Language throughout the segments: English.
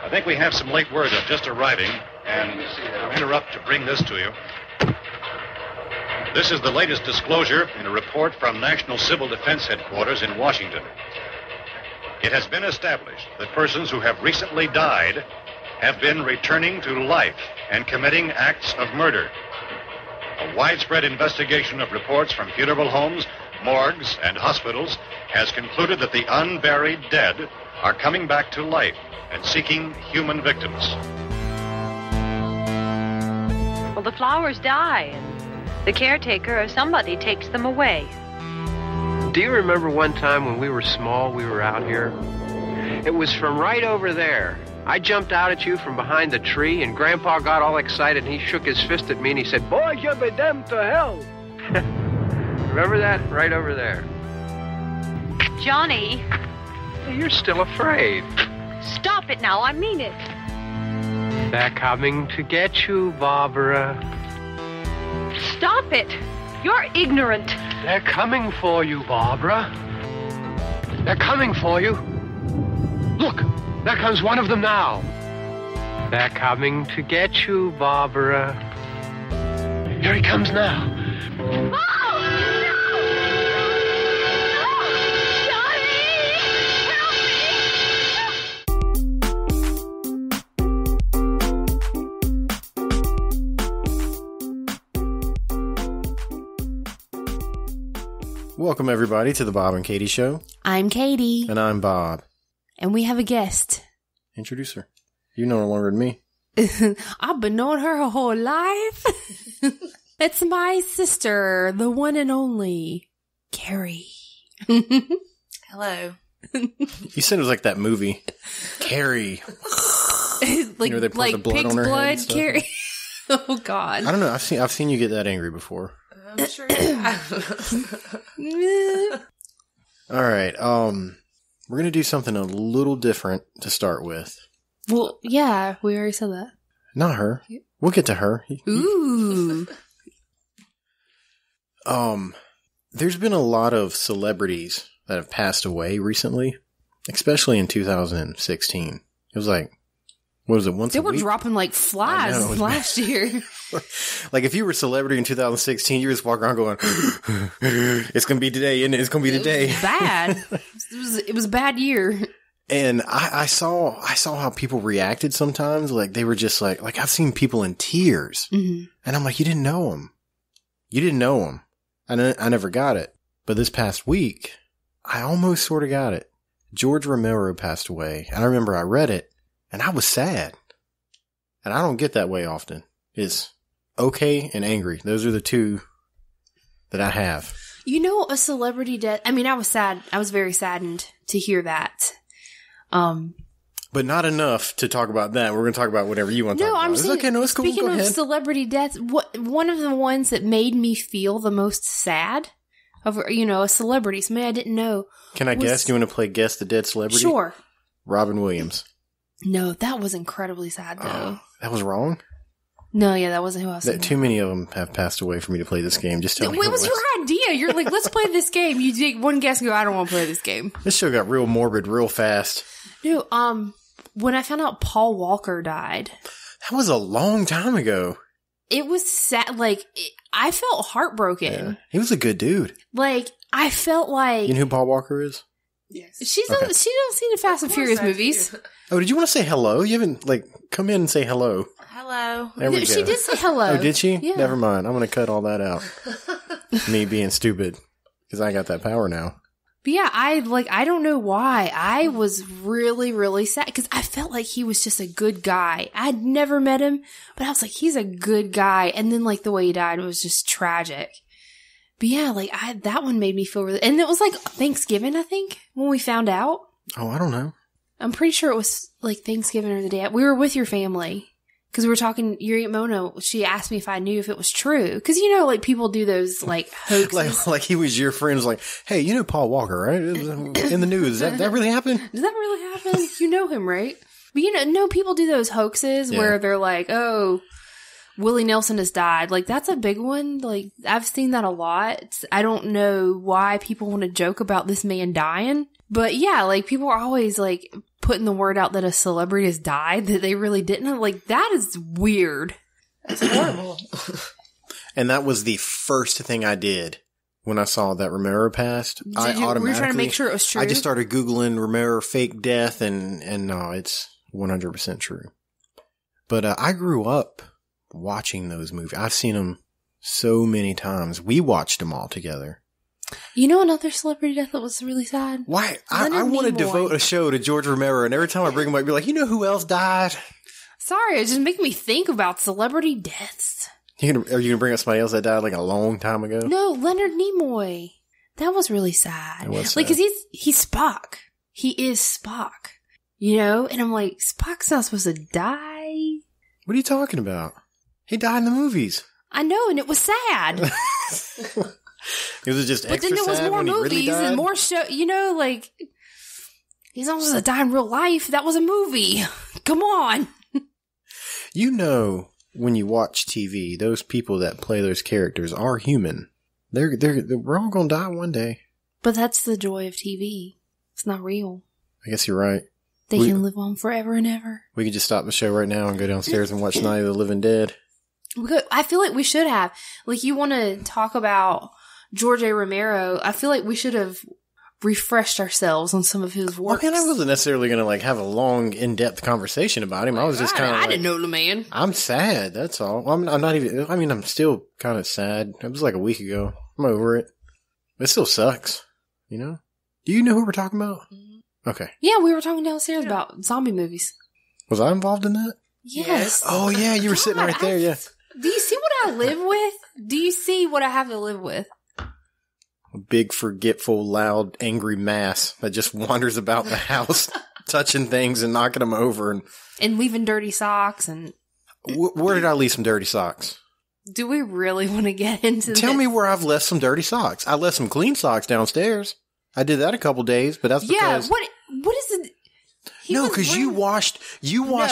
I think we have some late word just arriving, and I'll interrupt to bring this to you. This is the latest disclosure in a report from National Civil Defense Headquarters in Washington. It has been established that persons who have recently died have been returning to life and committing acts of murder. A widespread investigation of reports from funeral homes, morgues, and hospitals has concluded that the unburied dead are coming back to life and seeking human victims. Well, the flowers die, and the caretaker or somebody takes them away. Do you remember one time when we were small, we were out here? It was from right over there. I jumped out at you from behind the tree, and Grandpa got all excited, and he shook his fist at me, and he said, "Boys, you'll be damned to hell." Remember that? Right over there. Johnny. You're still afraid. Stop it now, I mean it. They're coming to get you, Barbara. Stop it. You're ignorant. They're coming for you, Barbara. They're coming for you. Look, there comes one of them now. They're coming to get you, Barbara. Here he comes now. Oh! Welcome, everybody, to the Bob and Katie Show. I'm Katie. And I'm Bob. And we have a guest. Introduce her. You know her longer than me. I've been knowing her whole life. It's my sister, the one and only, Carrie. Hello. You said it was like that movie, Carrie. Like, they pour like the blood pig's on her head blood, and stuff. Carrie. Oh, God. I don't know. I've seen you get that angry before. I'm sure you have. All right. We're gonna do something a little different to start with. Well, yeah, we already said that. Not her. We'll get to her. Ooh. There's been a lot of celebrities that have passed away recently, especially in 2016. It was like, what was it, once They a were week? dropping like flies I know, last year. Like, if you were a celebrity in 2016, you just walk around going, it's going to be today, isn't it? It's going to be today. It was bad. It was a bad year. And I saw how people reacted sometimes. Like, they were just like I've seen people in tears. Mm-hmm. And I'm like, you didn't know him. You didn't know him. I never got it. But this past week, I almost sort of got it. George Romero passed away. And I remember I read it, and I was sad. And I don't get that way often. It's okay and angry. Those are the two that I have. You know, a celebrity death. I mean, I was sad. I was very saddened to hear that. But not enough to talk about that. We're going to talk about whatever you want to talk about. I'm saying, okay. No, it's cool. Speaking Go of ahead. celebrity deaths, one of the ones that made me feel the most sad of, a celebrity, somebody I didn't know. Can I guess? Do you want to play Guess the Dead Celebrity? Sure. Robin Williams. No, that was incredibly sad, though. That was wrong? No, yeah, that wasn't who I was thinking. Too many of them have passed away for me to play this game. Just tell me. It was your idea. You're like, let's play this game. You take one guess and go, I don't want to play this game. This show got real morbid real fast. No, when I found out Paul Walker died. That was a long time ago. It was sad. Like, I felt heartbroken. Yeah. He was a good dude. Like, I felt like... You know who Paul Walker is? Yes. She doesn't see the Fast and Furious movies. Oh, did you want to say hello? You haven't, come in and say hello. Hello. There we go. She did say hello. Oh, did she? Yeah. Never mind. I'm going to cut all that out. Me being stupid. Because I got that power now. But yeah, I don't know why. I was really, really sad because I felt like he was just a good guy. I'd never met him, but I was like, he's a good guy. And then the way he died was just tragic. But yeah, that one made me feel really, and it was Thanksgiving, I think, when we found out. Oh, I don't know. I'm pretty sure it was Thanksgiving or the day. We were with your family. Because we were talking, your Aunt Mona, she asked me if I knew if it was true. Because, people do those, hoaxes. like he was your friend, was like, hey, you know Paul Walker, right? It was in the news. That really happened? Does that really happen? You know him, right? But, people do those hoaxes where they're like, oh, Willie Nelson has died. That's a big one. I've seen that a lot. I don't know why people want to joke about this man dying. But yeah, like people are always like putting the word out that a celebrity has died that they really didn't. I'm like, that is weird. That's horrible. And that was the first thing I did when I saw that Romero passed. Were you trying to make sure it was true? I just started Googling Romero fake death, and no, it's 100% true. But I grew up watching those movies. I've seen them so many times. We watched them all together. You know another celebrity death that was really sad? Why? I want to devote a show to George Romero, and every time I bring him up, you're like, you know who else died? Sorry, it's just making me think about celebrity deaths. Are you going to bring up somebody else that died like a long time ago? No, Leonard Nimoy. That was really sad. It was sad. Like, cause he's Spock. He is Spock. You know? And I'm like, Spock's not supposed to die. What are you talking about? He died in the movies. I know, and it was sad. It was just But extra then there was sad more when he movies really died? and more show. You know, like, he's not supposed to die in real life. That was a movie. Come on. You know, when you watch TV, those people that play those characters are human. We're all going to die one day. But that's the joy of TV. It's not real. I guess you're right. They can live on forever and ever. We could just stop the show right now and go downstairs and watch Night of the Living Dead. I feel like we should have. Like, you want to talk about George A. Romero. I feel like we should have refreshed ourselves on some of his work. Well, I wasn't necessarily going to like have a long, in-depth conversation about him. I was just kind of I didn't know the man. I'm sad, that's all. Well, I'm not even, I mean, I'm still kind of sad. It was like a week ago. I'm over it. It still sucks, you know? Do you know who we're talking about? Okay. Yeah, we were talking downstairs about zombie movies. Was I involved in that? Yes. Oh, yeah, you were sitting right there, yeah. Do you see what I live with? Do you see what I have to live with? A big, forgetful, loud, angry mass that just wanders about the house, touching things and knocking them over. And leaving dirty socks and... Where did I leave some dirty socks? Do we really want to get into this? Tell me where I've left some dirty socks. I left some clean socks downstairs. I did that a couple days, but that's because... Yeah, what is it? No, because you washed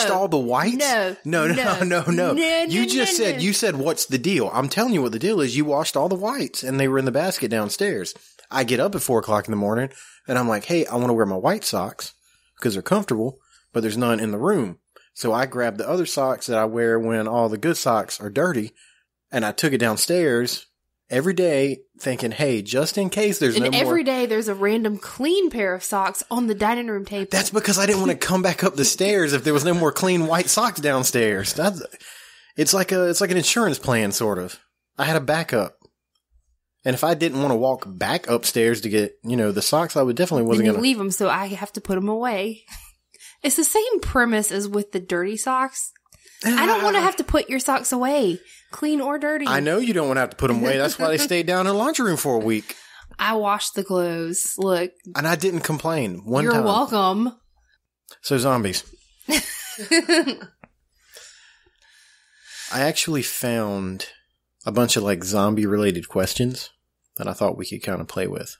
all the whites? No. You said, what's the deal? I'm telling you what the deal is. You washed all the whites, and they were in the basket downstairs. I get up at 4 o'clock in the morning, and I'm like, hey, I want to wear my white socks, because they're comfortable, but there's none in the room. So I grabbed the other socks that I wear when all the good socks are dirty, and I took it downstairs every day thinking, hey, just in case there's no more. And every day there's a random clean pair of socks on the dining room table. That's because I didn't want to come back up the stairs if there was no more clean white socks downstairs. It's like an insurance plan, sort of. I had a backup. And if I didn't want to walk back upstairs to get, the socks, I would definitely wasn't going to leave them, so I have to put them away. It's the same premise as with the dirty socks. I don't want to have to put your socks away, clean or dirty. I know you don't want to have to put them away. That's why they stayed down in the laundry room for a week. I washed the clothes. Look. And I didn't complain one time. You're welcome. So zombies. I actually found a bunch of like zombie related questions that I thought we could kind of play with.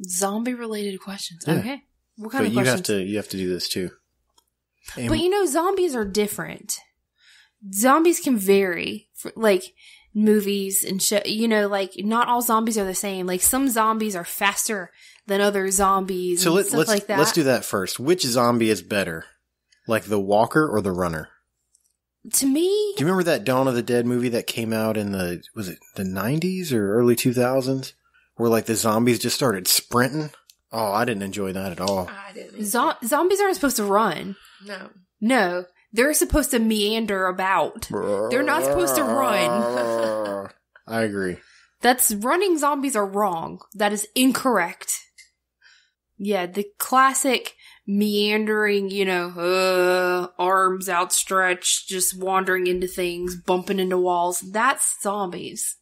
Zombie related questions. Yeah. Okay. What kind of questions? But you have to do this too. And but zombies are different. Zombies can vary, like movies and show. Like not all zombies are the same. Like some zombies are faster than other zombies. So stuff like that. Let's do that first. Which zombie is better, like the walker or the runner? To me, do you remember that Dawn of the Dead movie that came out in the 90s or early 2000s, where like the zombies just started sprinting? Oh, I didn't enjoy that at all. I didn't. Zombies aren't supposed to run. No. They're supposed to meander about. They're not supposed to run. I agree. Running zombies are wrong. That is incorrect. Yeah, the classic meandering, arms outstretched, just wandering into things, bumping into walls. That's zombies.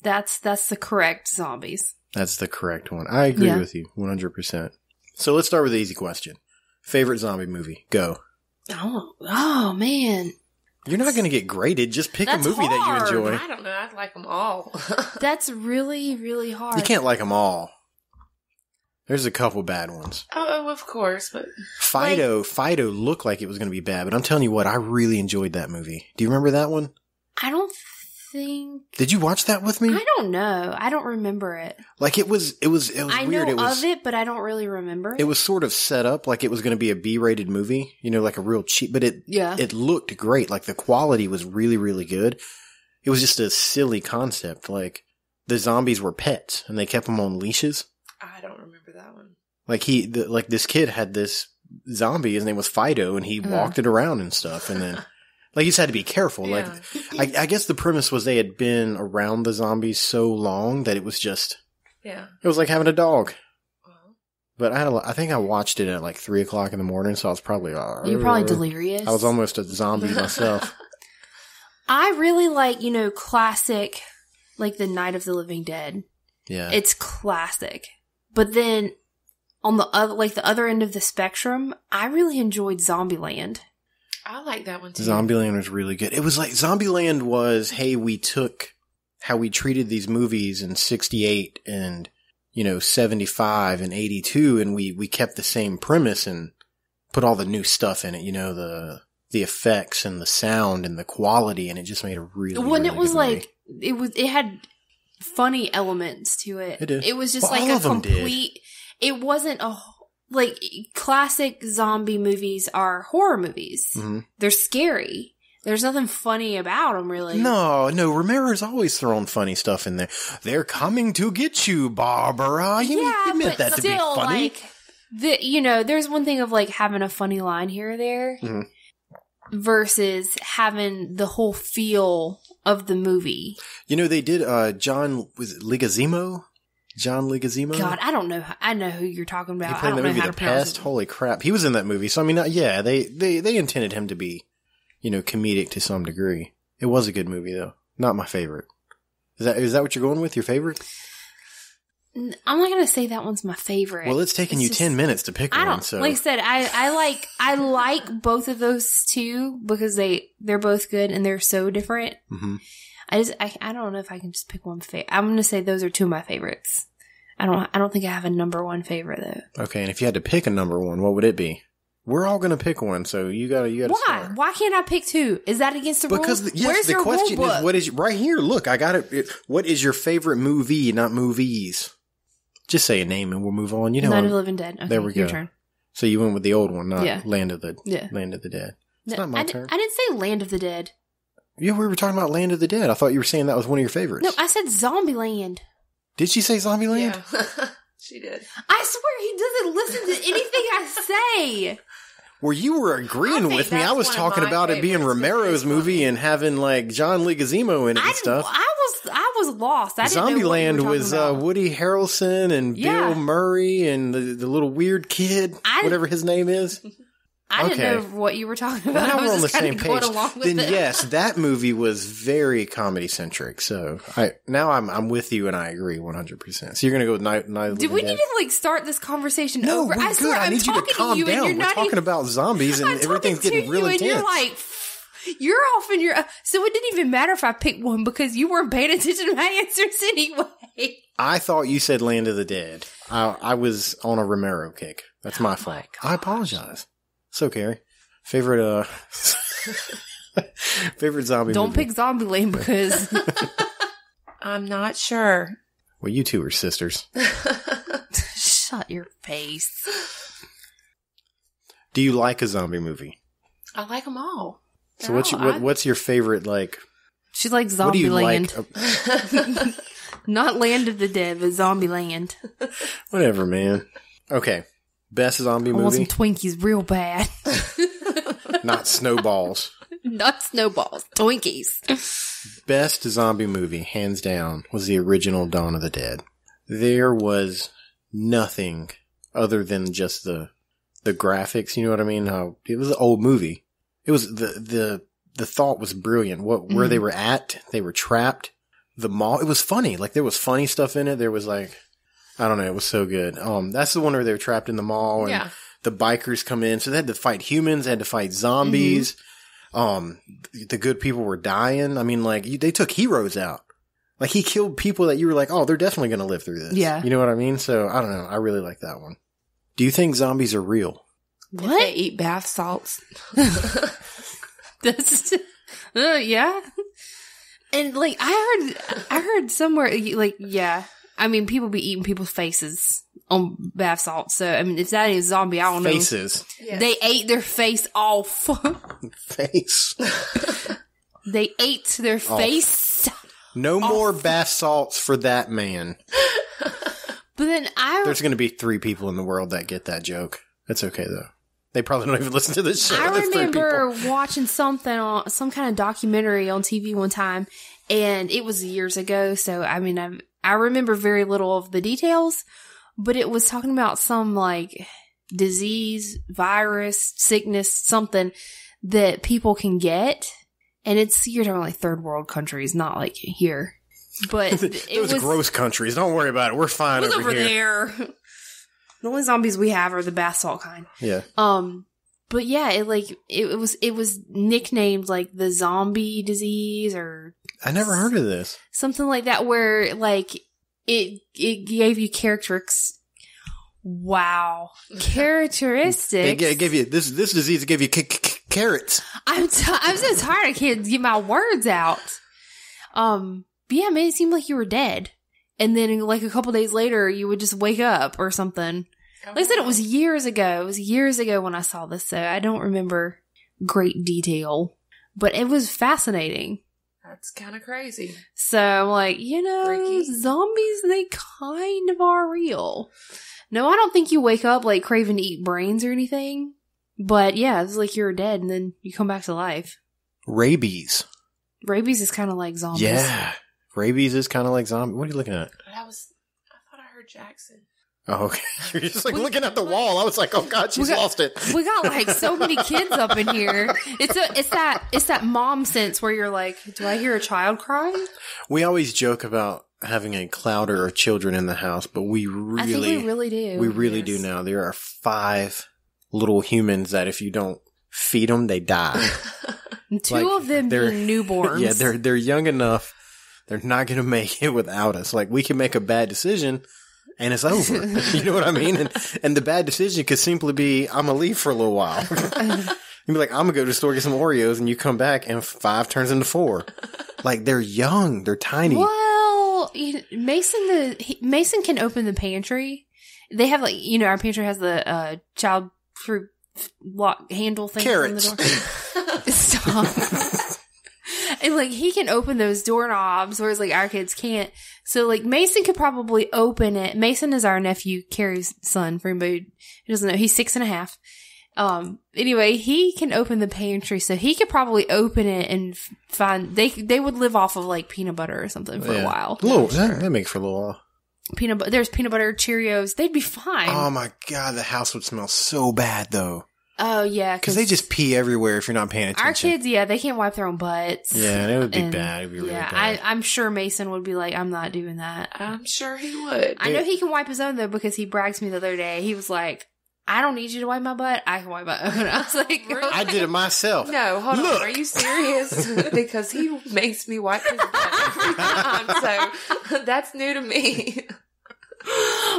That's the correct zombies. That's the correct one. I agree with you 100%. So let's start with the easy question. Favorite zombie movie? Go. Oh man. You're not going to get graded. Just pick a movie that you enjoy. I don't know. I like them all. That's really, really hard. You can't like them all. There's a couple bad ones. Oh, of course, but Fido looked like it was going to be bad, but I'm telling you what, I really enjoyed that movie. Do you remember that one? I don't think. Did you watch that with me? I don't know. I don't remember it. Like it was I weird. know of it, but I don't really remember it. It was sort of set up like it was going to be a B-rated movie, like a real cheap, but it looked great. Like the quality was really, really good. It was just a silly concept. Like the zombies were pets and they kept them on leashes. I don't remember that one. Like this kid had this zombie. His name was Fido, and he walked it around and stuff. And then, like, you just had to be careful. Yeah. Like, I guess the premise was they had been around the zombies so long that it was just, Yeah. it was like having a dog. Well, But I think I watched it at like 3 o'clock in the morning, so I was probably, You're probably delirious. I was almost a zombie myself. I really like, classic, like the Night of the Living Dead. Yeah. It's classic. But then on the other end of the spectrum, I really enjoyed Zombieland. I like that one too. Zombieland was really good. It was like Zombieland was, hey, we took how we treated these movies in 68 and, 75 and 82, and we kept the same premise and put all the new stuff in it, the effects and the sound and the quality, and it just made a really, When really it was good movie. it had funny elements to it. It did. It was just Well, like all a of them did. complete, it wasn't like classic zombie movies are horror movies. Mm-hmm. They're scary. There's nothing funny about them, really. No, Romero's always throwing funny stuff in there. They're coming to get you, Barbara. You meant that to be funny. Like, there's one thing of like having a funny line here or there versus having the whole feel of the movie. They did, John Leguizamo? John Leguizamo? God, I don't know. I know who you're talking about. He played in the movie The Pest. Holy crap. He was in that movie. So, I mean, yeah, they intended him to be, comedic to some degree. It was a good movie, though. Not my favorite. Is that what you're going with? Your favorite? I'm not going to say that one's my favorite. Well, it's taken you 10 minutes to pick one, so. Like I said, I like both of those two because they're both good and they're so different. Mm-hmm. I don't know if I can just pick one favorite. I'm going to say those are two of my favorites. I don't think I have a number one favorite though. Okay, and if you had to pick a number one, what would it be? We're all going to pick one, so you gotta Why? start. Why can't I pick two? Is that against the rules? Because Where's the your question rule book? is, what is right here? Look, I got it. What is your favorite movie, not movies? Just say a name and we'll move on. Night of the Living Dead. Okay, there we go. Your turn. So you went with the old one, not Yeah. Land of the Dead. It's not my turn. I didn't say Land of the Dead. Yeah, we were talking about Land of the Dead. I thought you were saying that was one of your favorites. No, I said Zombieland. Did she say Zombieland? Yeah. She did. I swear he doesn't listen to anything I say. Well, you were agreeing I think with me. I that's was one of talking my about it being favorites, 'cause Romero's it's movie funny. and having like John Leguizamo in it and stuff. I was lost. I didn't know what you Zombieland were was talking about. Woody Harrelson and Yeah. Bill Murray and the little weird kid, whatever his name is. I didn't okay. know what you were talking Well, about. now I was we're on the just same kinda going page. along with Then it. yes, that movie was very comedy centric. So I'm with you and I agree 100%. So you're gonna go with Night of the Do Living we Dead? need to like start this conversation No, over? we're I good. swear, I I'm need you to talking calm you and down. you're We're not talking even, about zombies and I'm everything's talking getting to real you and intense. you're like, you're off in your. So it didn't even matter if I picked one because you weren't paying attention to my answers anyway. I thought you said Land of the Dead. I was on a Romero kick. That's my fault. I apologize. So, Carrie, favorite favorite zombie Don't movie? pick Zombieland because I'm not sure. Well, you two are sisters. shut your face. Do you like a zombie movie? I like them all. So what's your favorite, like... She likes What do you Zombieland. like? Not Land of the Dead, but Zombieland. Whatever, man. Okay. Best zombie I want some movie? Twinkies real bad. Not Snowballs. Not snowballs. Twinkies. Best zombie movie, hands down, was the original Dawn of the Dead. There was nothing other than just the graphics, you know what I mean? How it was an old movie. It was the thought was brilliant. Where they were at, they were trapped. The mall, it was funny. Like there was funny stuff in it. There was like, I don't know, it was so good. That's the one where they were trapped in the mall and Yeah. the bikers come in. So they had to fight humans, they had to fight zombies. The good people were dying. I mean, like they took heroes out. Like he killed people that you were like, oh, they're definitely going to live through this. Yeah. You know what I mean? So I don't know. I really like that one. Do you think zombies are real? If they What? eat bath salts. That's yeah. And like I heard somewhere like I mean people be eating people's faces on bath salts. So I mean if that is zombie, I don't know. Faces. Yes. They ate their face off. Face. They ate their face. No more bath salts for that man. But then There's going to be 3 people in the world that get that joke. That's okay though. They probably don't even listen to this show. I There's 3 remember people. watching something on some kind of documentary on TV one time, and it was years ago. So I mean, I remember very little of the details, but it was talking about some like disease, virus, sickness, something that people can get, and you're talking like third world countries, not like here. But Those gross countries. Don't worry about it. We're fine it was over over here. there. The only zombies we have are the bath salt kind. Yeah. But yeah, it was nicknamed like the zombie disease or I never heard of this. something like that, where like it gave you characteristics. Wow, characteristics. It gave you this disease gave you carrots. I'm so tired. I can't get my words out. But yeah, it made it seem like you were dead, and then like a couple days later, you would just wake up or something. Like I said, it was years ago. It was years ago when I saw this, so I don't remember great detail, but it was fascinating. That's kind of crazy. So I'm like, Freaky. zombies, they kind of are real. No, I don't think you wake up like craving to eat brains or anything, but yeah, it's like you're dead and then you come back to life. Rabies. Rabies is kind of like zombies. Yeah. Rabies is kind of like zombie. What are you looking at? But I thought I heard Jackson. Oh, okay. You're just like looking at the wall. I was like, oh God, she's lost it. We got like so many kids up in here. It's that mom sense where you're like, do I hear a child crying? We always joke about having a clouder of children in the house, but we really, I think we really do. we really do now. There are 5 little humans that if you don't feed them, they die. Two like, of them they're- being newborns. Yeah, they're young enough. They're not going to make it without us. Like we can make a bad decision and it's over. You know what I mean? And the bad decision could simply be, I'm going to leave for a little while. You'd be like, I'm going to go to the store, get some Oreos, and you come back and 5 turns into 4. Like they're young. They're tiny. Well, Mason can open the pantry. They have like, our pantry has the child fruit lock handle thing Carrots. on the door. Stop. And like he can open those doorknobs, whereas like our kids can't. So like Mason could probably open it. Mason is our nephew, Carrie's son. For anybody who doesn't know, he's 6.5. Anyway, he can open the pantry, so he could probably open it and find they would live off of like peanut butter or something for a while. That makes for a little while. There's peanut butter, Cheerios. They'd be fine. Oh my God, the house would smell so bad though. Oh yeah, Because they just pee everywhere if you're not paying attention. our kids, they can't wipe their own butts. Yeah, it would be And, bad. It would be really bad. I'm sure Mason would be like, I'm not doing that. I'm sure he would. I know he can wipe his own though, because he bragged to me the other day. He was like, I don't need you to wipe my butt. I can wipe my own. I was like, Really? I did it myself. No, hold Look. on. Are you serious? Because he makes me wipe his butt every time. So that's new to me.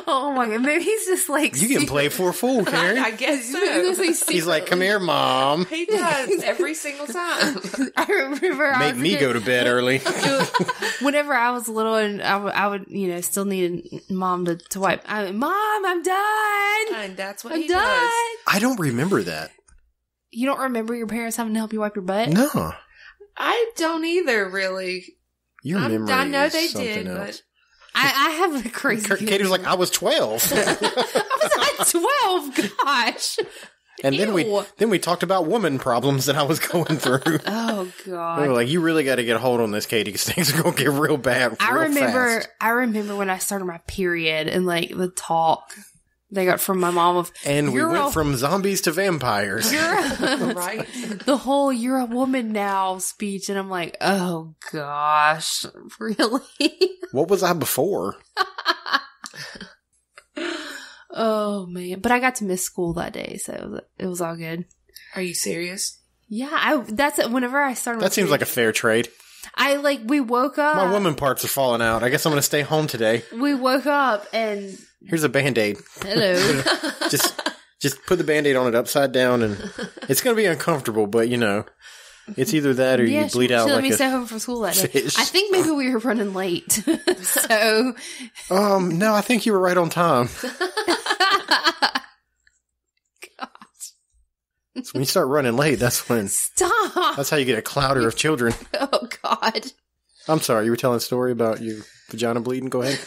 oh my God, maybe he's just like, You can play for a fool, Karen. I guess so. He's like, come here, Mom. He does every single time. I remember Make me go to bed early. whenever I was little and I would, still needed Mom to wipe. Mom, I'm done. And that's what I'm he done. does. I don't remember that. You don't remember your parents having to help you wipe your butt? No. I don't either, really. Your memory I know is they something did, else. but I have a crazy. Katie was like, I was 12. I was like 12. Gosh. And Ew. then we talked about woman problems that I was going through. Oh We were God. like, you really got to get a hold on this, Katie, because things are going to get real bad I real remember. fast. I remember when I started my period and like the talk they got from my mom of, And we "You're went a- from zombies to vampires. right. the whole "you're a woman now" speech, and I'm like, oh gosh, really? What was I before? Oh man, but I got to miss school that day, so it was all good. Are you serious? Yeah, that's it. Whenever I started, That seems like a fair trade. we woke up. My woman parts are falling out. I guess I'm going to stay home today. We woke up and Here's a Band-Aid. hello. Just put the Band-Aid on it upside down, and it's going to be uncomfortable, but It's either that or you bleed out she let like me a stay home from school that day. fish. I think maybe we were running late. So. No, I think you were right on time. So when you start running late, that's Stop. how you get a clouder of children. Oh, God. I'm sorry, you were telling a story about your vagina bleeding? Go ahead.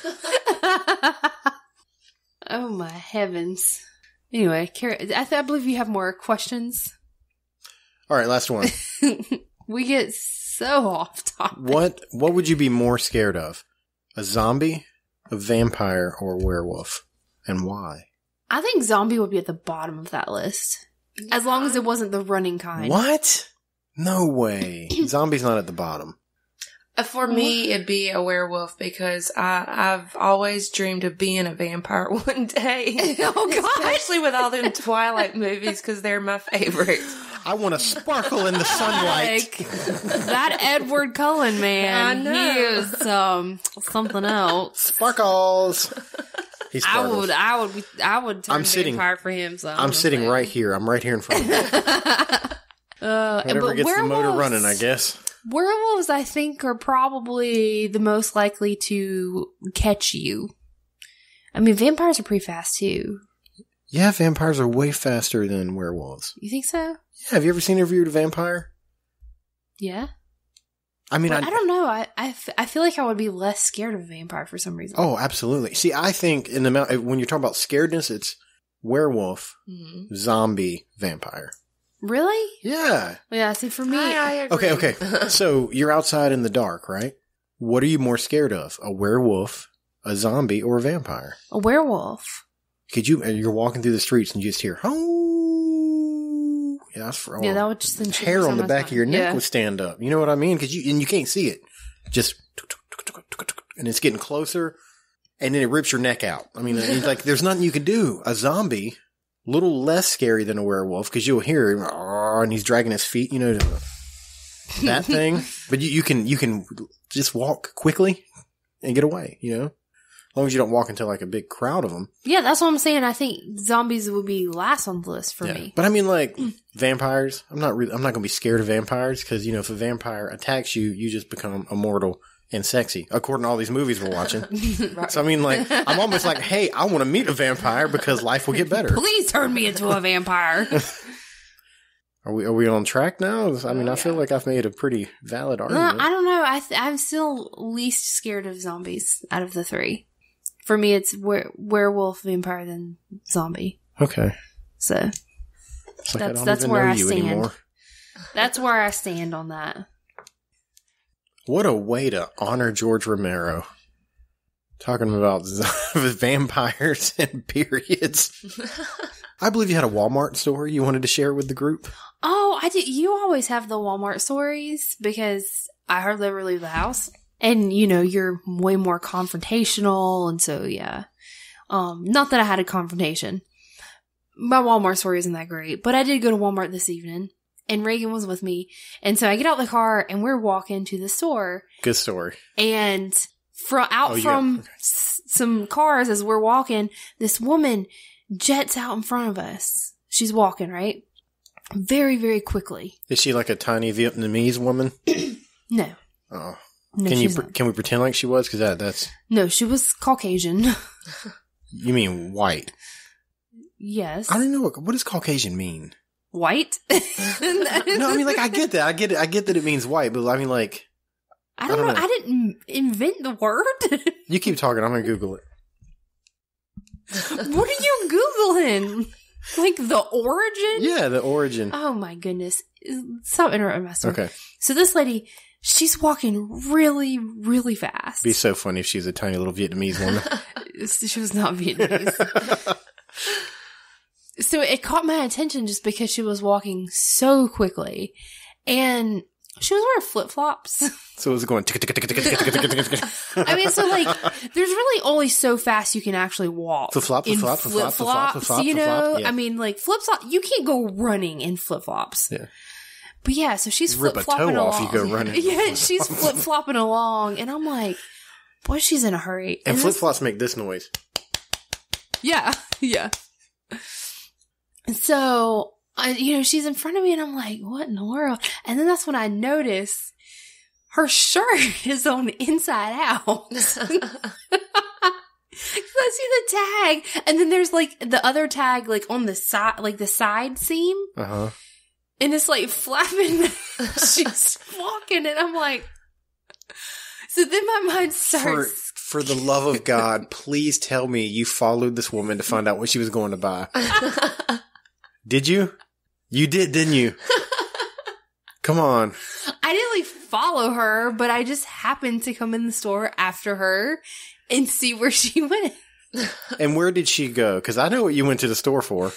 Oh, my heavens. Anyway, Carrie, I believe you have more questions. All right, last one. We get so off topic. What would you be more scared of? A zombie, a vampire, or a werewolf? And why? I think zombie would be at the bottom of that list. As long as it wasn't the running kind. What? No way. Zombie's not at the bottom. For me, it'd be a werewolf because I've always dreamed of being a vampire one day. Oh, God. Especially with all them Twilight movies because they're my favorites. I want to sparkle in the sunlight. Like, that Edward Cullen, man. I know. He is something else. Sparkles. He sparkles. I would turn I'm sitting- vampire for him. So I'm sitting right here. I'm right here in front of you. Whatever but gets the motor werewolves- running, I guess. Werewolves, I think, are probably the most likely to catch you. I mean, vampires are pretty fast, too. Yeah, vampires are way faster than werewolves. You think so? Yeah, have you ever seen Interview with a Vampire? Yeah. I mean, But I don't know. I feel like I would be less scared of a vampire for some reason. Oh, absolutely. See, I think when you're talking about scaredness, it's werewolf, zombie, vampire. Really? Yeah. Yeah, see, for me... I agree. Okay. So you're outside in the dark, right? What are you more scared of? A werewolf, a zombie, or a vampire? A werewolf. You're walking through the streets and you just hear, oh, yeah, that's for Yeah, that would just send hair on the back of your neck Yeah. would stand up. You know what I mean? Because you can't see it. Just, and it's getting closer, and then it rips your neck out. I mean, it's like, there's nothing you can do. A zombie, a little less scary than a werewolf, because you'll hear him, and he's dragging his feet, that thing. But you can just walk quickly and get away, As long as you don't walk into like a big crowd of them. Yeah, that's what I'm saying. I think zombies would be last on the list for me. But I mean, like vampires. I'm not going to be scared of vampires because if a vampire attacks you, you just become immortal and sexy, according to all these movies we're watching. Right. So I mean, like, I'm almost like, hey, I want to meet a vampire because life will get better. Please turn me into a vampire. Are we on track now? I mean, I feel like I've made a pretty valid argument. I don't know. I'm still least scared of zombies out of the three. For me, it's werewolf, vampire, then zombie. Okay. So It's like that's where I stand. Anymore. That's where I stand on that. What a way to honor George Romero. Talking about vampires and periods. I believe you had a Walmart story you wanted to share with the group. Oh, I did. You always have the Walmart stories because I hardly ever leave the house. And, you're way more confrontational. And so, yeah. Not that I had a confrontation. My Walmart story isn't that great. But I did go to Walmart this evening. And Reagan was with me. And so I get out of the car and we're walking to the store. Good story. And from some cars as we're walking, this woman jets out in front of us. She's walking, right? Very, very quickly. Is she like a tiny Vietnamese woman? No. Oh. No, Can we pretend like she was? Because that's... No, she was Caucasian. You mean white? Yes. I don't know. What does Caucasian mean? White? No, I mean, like, I get that. I get that it means white, but I mean, like... I don't know. I didn't invent the word. You keep talking. I'm going to Google it. What are you Googling? Like the origin? Yeah, the origin. Oh my goodness. Stop interrupting my story. Okay. So this lady, she's walking really, really fast. It'd be so funny if she was a tiny little Vietnamese woman. She was not Vietnamese. So it caught my attention just because she was walking so quickly. And she was wearing flip-flops. So it was going... I mean, so like, there's really only so fast you can actually walk. Flip-flop, in flip-flop, flip-flop, flip-flop, flip-flop, you know? flip-flop, yeah. I mean, like, flip-flop, you can't go running in flip-flops. Yeah. But yeah, so she's Rip a flip-flopping toe along. off, you go running. Yeah, she's flip-flopping along. And I'm like, boy, she's in a hurry. And this- flip-flops make this noise. Yeah, yeah. So, she's in front of me and I'm like, what in the world? And then that's when I notice her shirt is on inside out. I see the tag, and then there's like the other tag, like on the side, like the side seam, and it's like flapping. She's walking, and I'm like, so then my mind starts. For the love of God, please tell me you followed this woman to find out what she was going to buy. Did you? You did, didn't you? Come on. I didn't like follow her, but I just happened to come in the store after her and see where she went. And where did she go? Because I know what you went to the store for.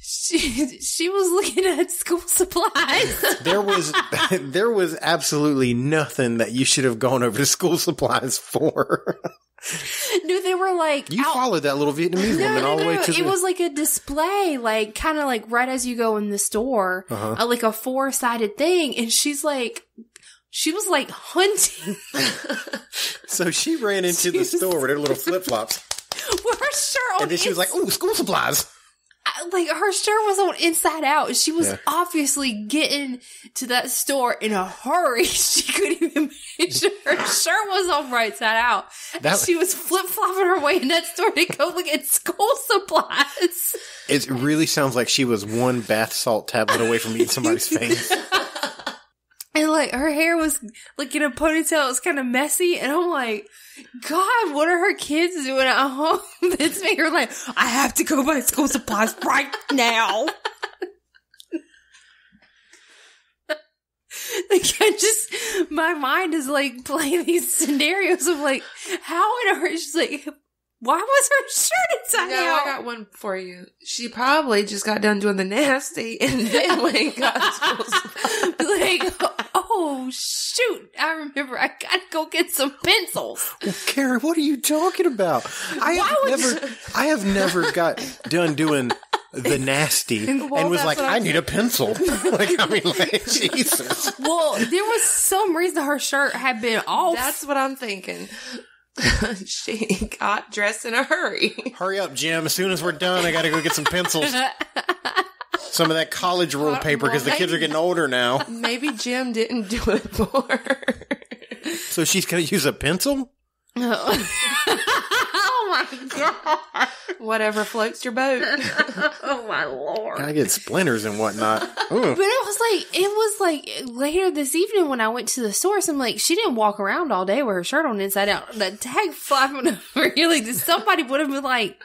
She was looking at school supplies. There was absolutely nothing that you should have gone over to school supplies for. No, they were like you followed that little Vietnamese woman all the way to the... It was like a display, like kind of like right as you go in the store, like a 4-sided thing, and she was like hunting. So she ran into the store with her little flip flops, with her shirt on, and then she was like, "Ooh, school supplies." Like her shirt was on inside out. She was obviously getting to that store in a hurry. She couldn't even make sure her shirt was on right side out. She was flip flopping her way in that store to go look at school supplies. It really sounds like she was one bath salt tablet away from eating somebody's face. And like her hair was like in a ponytail. It was kind of messy, and I'm like, God, what are her kids doing at home? That's making her like, I have to go buy school supplies right now. Like my mind is like playing these scenarios of like, how in her, she's like, why was her shirt inside out? I got one for you. She probably just got done doing the nasty and then went and got school supplies. Like, oh shoot, I remember I gotta go get some pencils. Well, Carrie, what are you talking about? I have never got done doing the nasty and was like, I need a pencil. Like, Jesus. Well, there was some reason her shirt had been off. That's what I'm thinking. She got dressed in a hurry. Hurry up, Jim. As soon as we're done, I gotta go get some pencils. Some of that college ruled paper because the kids are getting older now. Maybe Jim didn't do it for her. So she's going to use a pencil? Oh my God. Whatever floats your boat. Oh my Lord. I get splinters and whatnot. Ooh. But it was like later this evening when I went to the store, so I'm like, she didn't walk around all day with her shirt on inside out. The tag flapping over here, like somebody would have been like,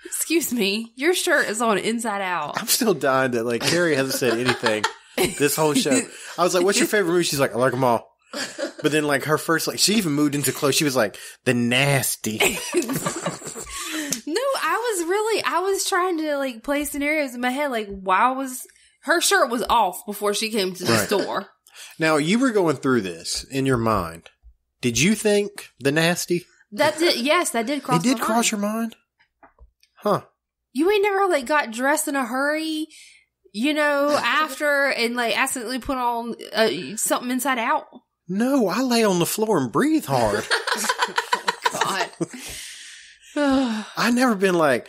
excuse me, your shirt is on inside out. I'm still dying that like Carrie hasn't said anything this whole show. I was like, what's your favorite movie? She's like, I like them all. But then like her first, like she even moved into clothes. She was like, the nasty. No, I was trying to like play scenarios in my head. Like, why was her shirt was off before she came to the store? Now you were going through this in your mind. Did you think the nasty? That did, yes, that did cross. It did cross your mind? Huh. You ain't never like got dressed in a hurry, after and like accidentally put on something inside out? No, I lay on the floor and breathe hard. God. I never been like,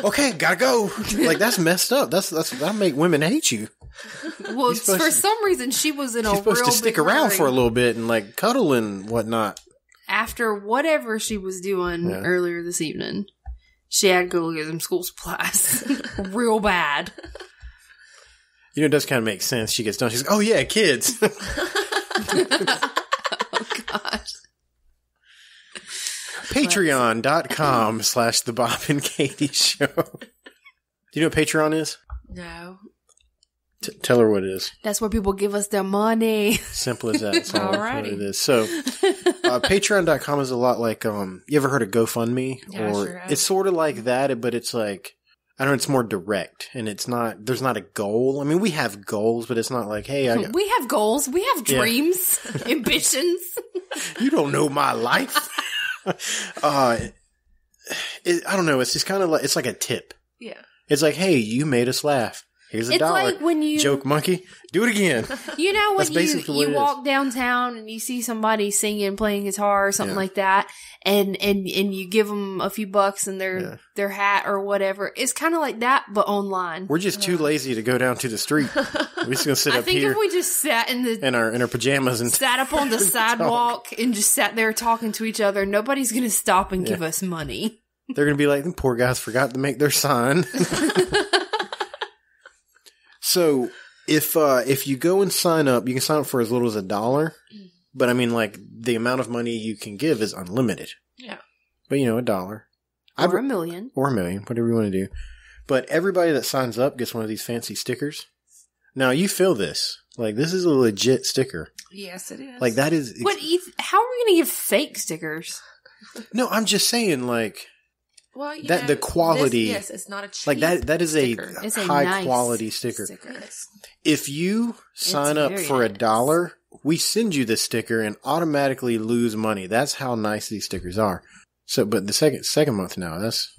okay, gotta go. Like that's messed up. That'll make women hate you. Well, for some reason she was in a real She's supposed to stick around for a little bit and like cuddle and whatnot. After whatever she was doing earlier this evening, she had to go get some school supplies. Real bad. It does kind of make sense. She gets done. She's like, oh yeah, kids. Oh gosh. Patreon.com/The Bob and Katie Show. Do you know what Patreon is? No. Tell her what it is. That's where people give us their money. Simple as that. That's all what it is. So, Patreon.com is a lot like, you ever heard of GoFundMe? Yeah, or sure have. It's sort of like that, but it's like, I don't know, it's more direct and there's not a goal. I mean, we have goals, but it's not like, hey, we have goals. We have dreams, ambitions. You don't know my life. I don't know. It's just kind of like, it's like a tip. Yeah. It's like, hey, you made us laugh. Here's It's $1. like when you Joke monkey. Do it again. You know when That's basically what you it walk downtown and you see somebody singing, playing guitar or something like that, and you give them a few bucks and their hat or whatever. It's kind of like that, but online. We're just too lazy to go down to the street. We're just gonna sit I up think here if we just sat in our pajamas and sat up on the sidewalk and just sat there talking to each other, nobody's gonna stop and give us money. they're gonna be like, "The poor guys forgot to make their sign." So if you go and sign up, you can sign up for as little as $1. But I mean, like, the amount of money you can give is unlimited. Yeah. But $1. Or $1 million. Or $1 million, whatever you want to do. But everybody that signs up gets one of these fancy stickers. Now, you feel this. Like, this is a legit sticker. Yes, it is. Like, that is... How are we going to give fake stickers? No, I'm just saying, like... Well, the quality... yes, it's not a cheap like, that is sticker. It's a high nice quality sticker. Yes. If you sign up very for nice. $1, we send you this sticker and automatically lose money. That's how nice these stickers are. So, but the second month now, that's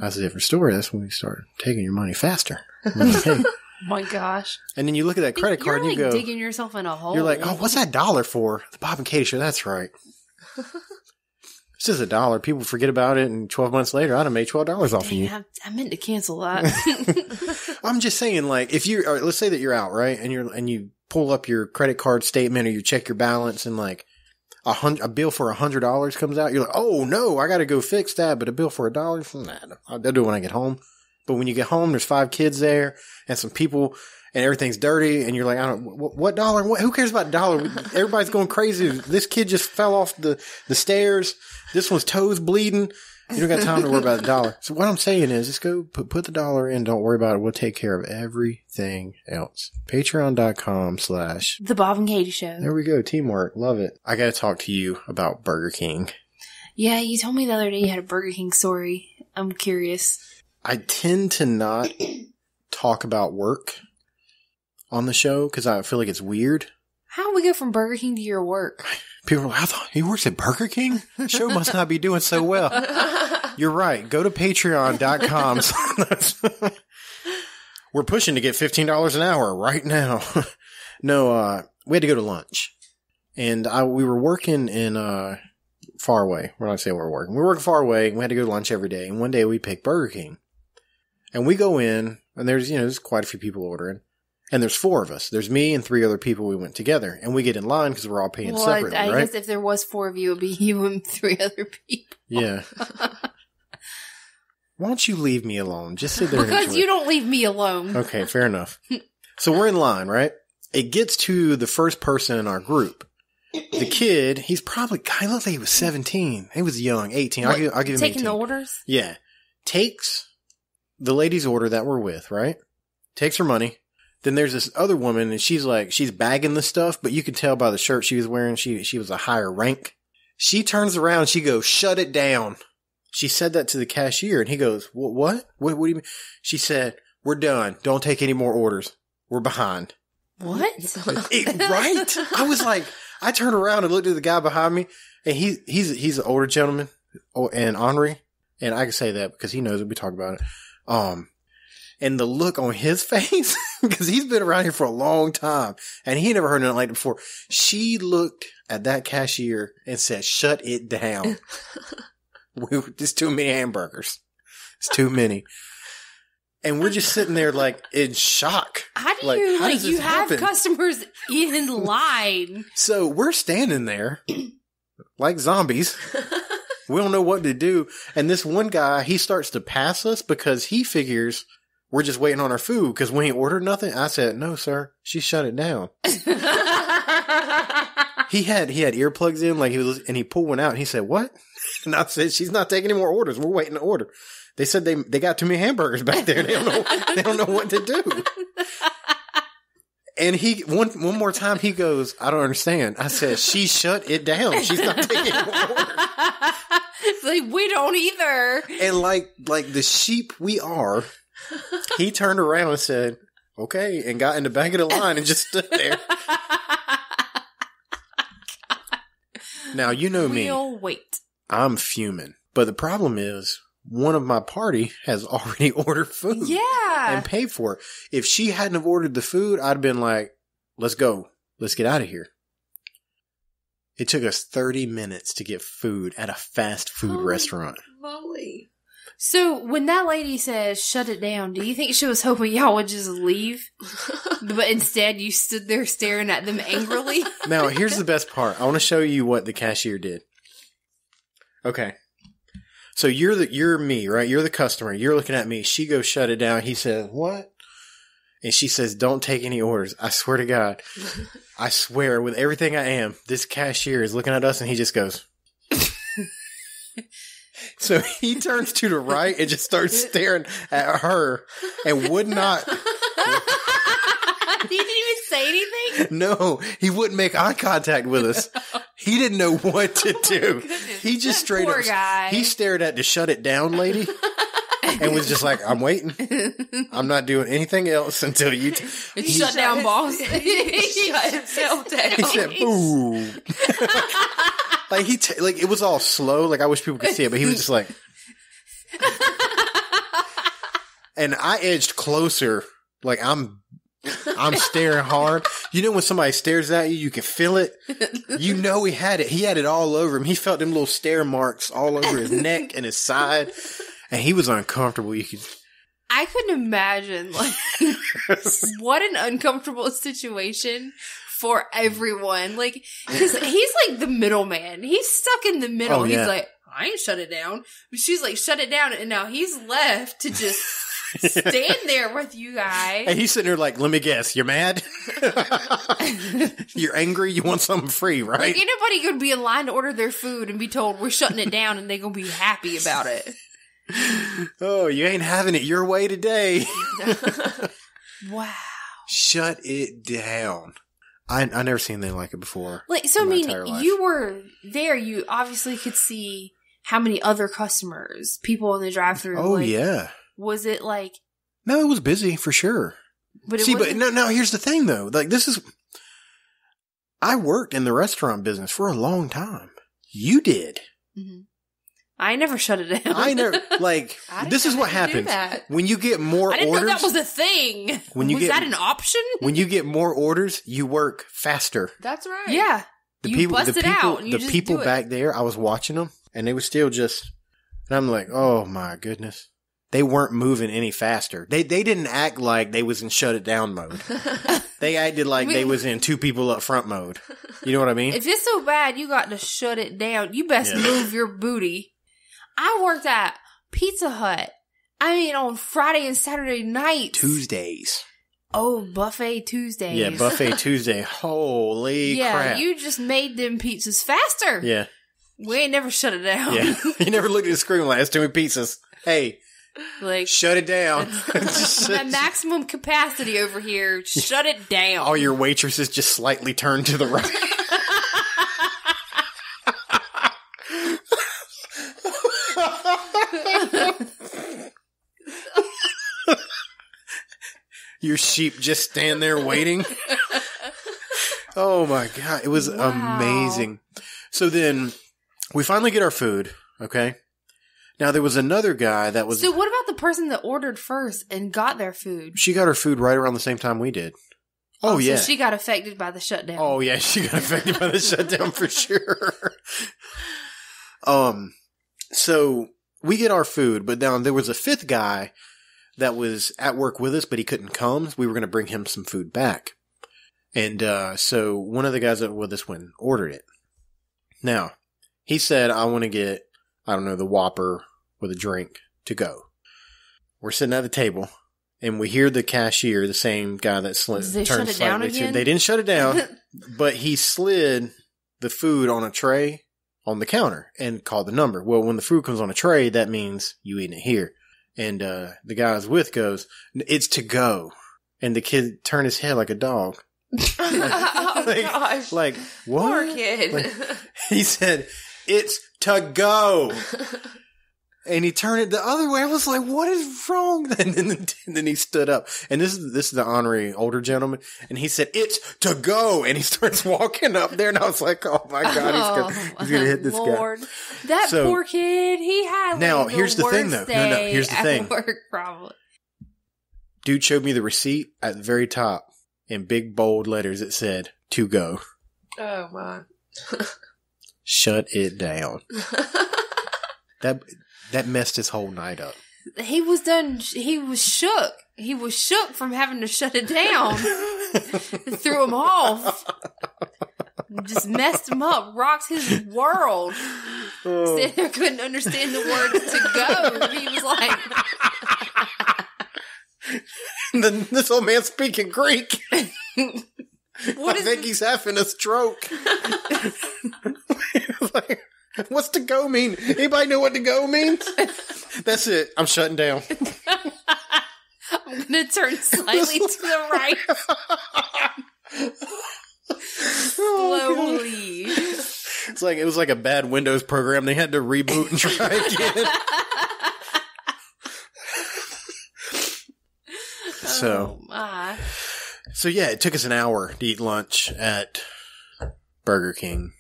a different story. That's when we start taking your money faster. Oh my gosh. And then you look at that credit card You're and you like go, digging yourself in a hole. you're like, oh, what's that $1 for? The Bob and Katie Show. That's right. It's just $1. People forget about it, and 12 months later, I'd have made $12 off of you. I meant to cancel that. I'm just saying, like, if you, let's say that you're out, right, and you pull up your credit card statement or you check your balance, and like a bill for $100 comes out, you're like, oh no, I got to go fix that. But a bill for $1, nah, I'll do it when I get home. But when you get home, there's 5 kids there and some people, and everything's dirty, and you're like, what dollar? Who cares about $1? Everybody's going crazy. This kid just fell off the stairs. This one's toes bleeding. You don't got time to worry about $1. So what I'm saying is, just go put the $1 in. Don't worry about it. We'll take care of everything else. Patreon.com/ The Bob and Katie Show. There we go. Teamwork. Love it. I got to talk to you about Burger King. Yeah, you told me the other day you had a Burger King story. I'm curious. I tend to not talk about work on the show because I feel like it's weird. How do we go from Burger King to your work? People are like, I thought he works at Burger King? The show must not be doing so well. You're right. Go to patreon.com. We're pushing to get $15 an hour right now. No, we had to go to lunch. And we were working in far away. We're not saying we're working. We were working far away, and we had to go to lunch every day. And one day we picked Burger King. And we go in, and there's quite a few people ordering. And there's 4 of us. There's me and 3 other people. We went together. And we get in line because we're all paying separately, I right? guess if there was 4 of you, it would be you and 3 other people. Yeah. Why don't you leave me alone? Just sit there and Because enjoy you it. don't leave me alone. Okay, fair enough. So we're in line, right? It gets to the first person in our group. The kid, he looked like he was 17. He was young, 18. I'll give him 18. Taking the orders? Yeah. Takes the lady's order that we're with, right? Takes her money. Then there's this other woman, and she's bagging the stuff, but you could tell by the shirt she was wearing, she was a higher rank. She turns around, she goes, "Shut it down." She said that to the cashier, and he goes, What? What do you mean? She said, "We're done. Don't take any more orders. We're behind." What? Right? I was like, I turned around and looked at the guy behind me, and he's an older gentleman, and Henri, and I can say that because he knows it. We talk about it. And the look on his face, because he's been around here for a long time, and he never heard nothing like it before. She looked at that cashier and said, "Shut it down." There's too many hamburgers. It's too many. And we're just sitting there like in shock. How do you, how does you this have happen? customers in line? So we're standing there like zombies. We don't know what to do. And this one guy, he starts to pass us because he figures we're just waiting on our food because we ain't ordered nothing. I said, "No, sir. She shut it down." He had earplugs in, and he pulled one out and he said, "What?" And I said, "She's not taking any more orders. We're waiting to order." They said they got too many hamburgers back there. They don't know what to do. And he one more time he goes, "I don't understand." I said, "She shut it down. She's not taking any more orders." It's like, we don't either. And like the sheep we are, he turned around and said, "Okay," and got in the back of the line and just stood there. Now, you know me. We'll wait. I'm fuming. But the problem is, one of my party has already ordered food. Yeah. And paid for it. If she hadn't have ordered the food, I'd have been like, let's go. Let's get out of here. It took us 30 minutes to get food at a fast food restaurant. Moly. So when that lady says shut it down, do you think she was hoping y'all would just leave? But instead you stood there staring at them angrily? Now, here's the best part. I want to show you what the cashier did. Okay. So you're me, right? You're the customer. You're looking at me. She goes shut it down. He says, what? And she says, don't take any orders. I swear to God. I swear with everything I am, this cashier is looking at us and he just goes. So he turns to the right and just starts staring at her and would not. He didn't even say anything? No, he wouldn't make eye contact with us. He didn't know what to do. He just straight poor up. guy. He stared at the shut it down lady and was just like, I'm waiting. I'm not doing anything else until you. Shut down, boss. He shut himself down. He said, "Ooh." Like like it was all slow. Like I wish people could see it, but he was just like. And I edged closer. Like I'm staring hard. You know when somebody stares at you, you can feel it. You know he had it. He had it all over him. He felt them little stare marks all over his neck and his side, and he was uncomfortable. You could. I couldn't imagine, like, what an uncomfortable situation for everyone. Like, cause he's like the middleman. He's stuck in the middle. Oh, yeah. He's like, I ain't shut it down. But she's like, shut it down. And now he's left to just stand there with you guys. And he's sitting there like, let me guess, you're mad? You're angry? You want something free, right? Like, anybody could be in line to order their food and be told we're shutting it down and they're going to be happy about it. Oh, you ain't having it your way today. Wow. Shut it down. I never seen anything like it before. Like, so I in my mean, entire life. you were there. You obviously could see how many other customers, people in the drive-thru. Oh, like, yeah. Was it like? No, it was busy for sure. But it See, but wasn't- no, here's the thing though. Like I worked in the restaurant business for a long time. You did. Mhm. I never shut it down. I never, like, I didn't this is know what how to do happens. that. When you get more I didn't orders. know that was a thing. When you was get- that an option? When you get more orders, you work faster. That's right. Yeah. You bust it out. And you the just people do it. back there, I was watching them, and they were still just. And I'm like, oh my goodness, they weren't moving any faster. They didn't act like they was in shut it down mode. They acted like they was in two people up front mode. You know what I mean? If it's so bad, you got to shut it down. You best Yeah. move your booty. I worked at Pizza Hut. I mean, on Friday and Saturday nights. Tuesdays. Oh, Buffet Tuesdays. Yeah, Buffet Tuesday. Holy Yeah, crap. you just made them pizzas faster. Yeah. We ain't never shut it down. Yeah. You never looked at the screen like, that's too many pizzas. Hey, Like, shut it down. Just- that maximum capacity over here, shut it down. all your waitresses just slightly turned to the right. Your sheep just stand there waiting. Oh my God. It was Wow. amazing. So then we finally get our food. Okay. Now there was another guy that was, So what about the person that ordered first and got their food? she got her food right around the same time we did. Oh, yeah. So she got affected by the shutdown. Oh yeah, she got affected by the shutdown for sure. So we get our food, but now there was a fifth guy that was at work with us, but he couldn't come. We were going to bring him some food back. And, so one of the guys that was with us went and ordered it. Now, he said, I want to get, I don't know, the Whopper with a drink to go. We're sitting at the table. And we hear the cashier, the same guy that Did they turned shut it down slightly to. again? They didn't shut it down, but he slid the food on a tray on the counter and called the number. Well, when the food comes on a tray, that means you eating it here. And the guy I was with goes, it's to go. And the kid turned his head like a dog. Oh, Like- gosh. Like, what? Poor kid. Like, he said, it's to go. And he turned it the other way. I was like, what is wrong? And then he stood up. And this is the honorary older gentleman. And he said, it's to go. And he starts walking up there. And I was like, oh my God, he's going to hit this Lord. guy. That poor kid. He had now, like, here's the thing though. No, here's the thing. Work, probably. Dude showed me the receipt at the very top. In big bold letters, it said, to go. Oh my. Shut it down. That messed his whole night up. He was done. He was shook. He was shook from having to shut it down. It threw him off. Just messed him up. Rocked his world. Said there couldn't understand the word to go. He was like... This old man's speaking Greek. I think he's having a stroke. Like, what's to go mean? Anybody know what to go means? That's it. I'm shutting down. I'm going to turn slightly to the right. Slowly. It was like a bad Windows program. They had to reboot and try again. So yeah, it took us an hour to eat lunch at Burger King.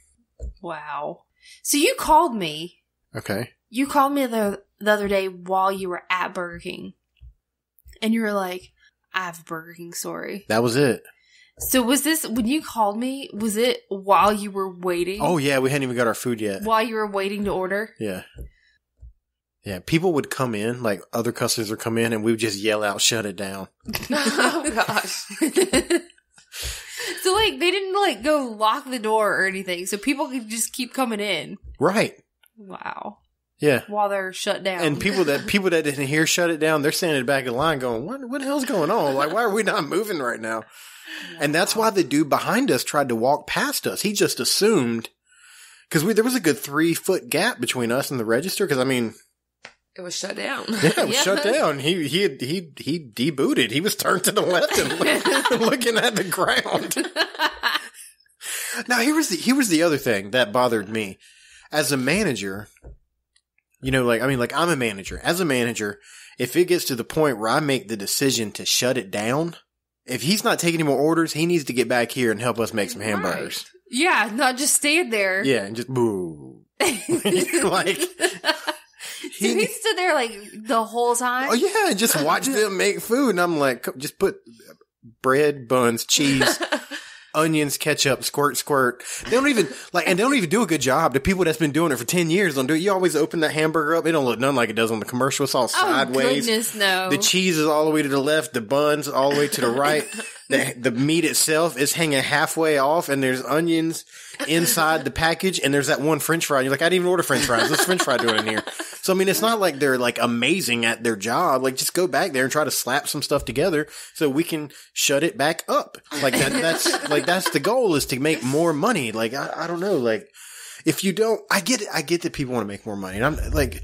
Wow. So you called me. Okay. You called me the other day while you were at Burger King. And you were like, I have a Burger King story. That was it. So was this, when you called me, was it while you were waiting? Oh yeah, we hadn't even got our food yet. While you were waiting to order? Yeah. Yeah, people would come in, like other customers would come in and we would just yell out, shut it down. Oh gosh. So like, they didn't like go lock the door or anything, so people could just keep coming in. Right. Wow. Yeah. While they're shut down. And people that didn't hear shut it down, they're standing in the back of the line going, what the hell's going on? Like, why are we not moving right now? Wow. And that's why the dude behind us tried to walk past us. He just assumed, because there was a good 3-foot gap between us and the register, because I mean... It was shut down. Yeah, it was shut down. He debooted. He was turned to the left and looking at the ground. Now, here was the other thing that bothered me. As a manager, I'm a manager. As a manager, if it gets to the point where I make the decision to shut it down, if he's not taking any more orders, he needs to get back here and help us make some hamburgers. Right. Yeah, not just stand there. Yeah, and just boo. Like... So he stood there like the whole time? Oh yeah, just watch them make food. And I'm like, just put bread, buns, cheese, onions, ketchup, squirt, squirt. They don't even do a good job. The people that's been doing it for 10 years don't do it. You always open that hamburger up. It don't look nothing like it does on the commercial. It's all sideways. Oh goodness, no. The cheese is all the way to the left. The buns all the way to the right. The meat itself is hanging halfway off, and there's onions inside the package, and there's that one French fry. You're like, I didn't even order French fries. What's French fry doing in here? So, I mean, it's not like they're like amazing at their job. Like, just go back there and try to slap some stuff together so we can shut it back up. Like that's the goal, is to make more money. Like, I don't know. Like, if you don't, I get it. I get that people want to make more money. And I'm like,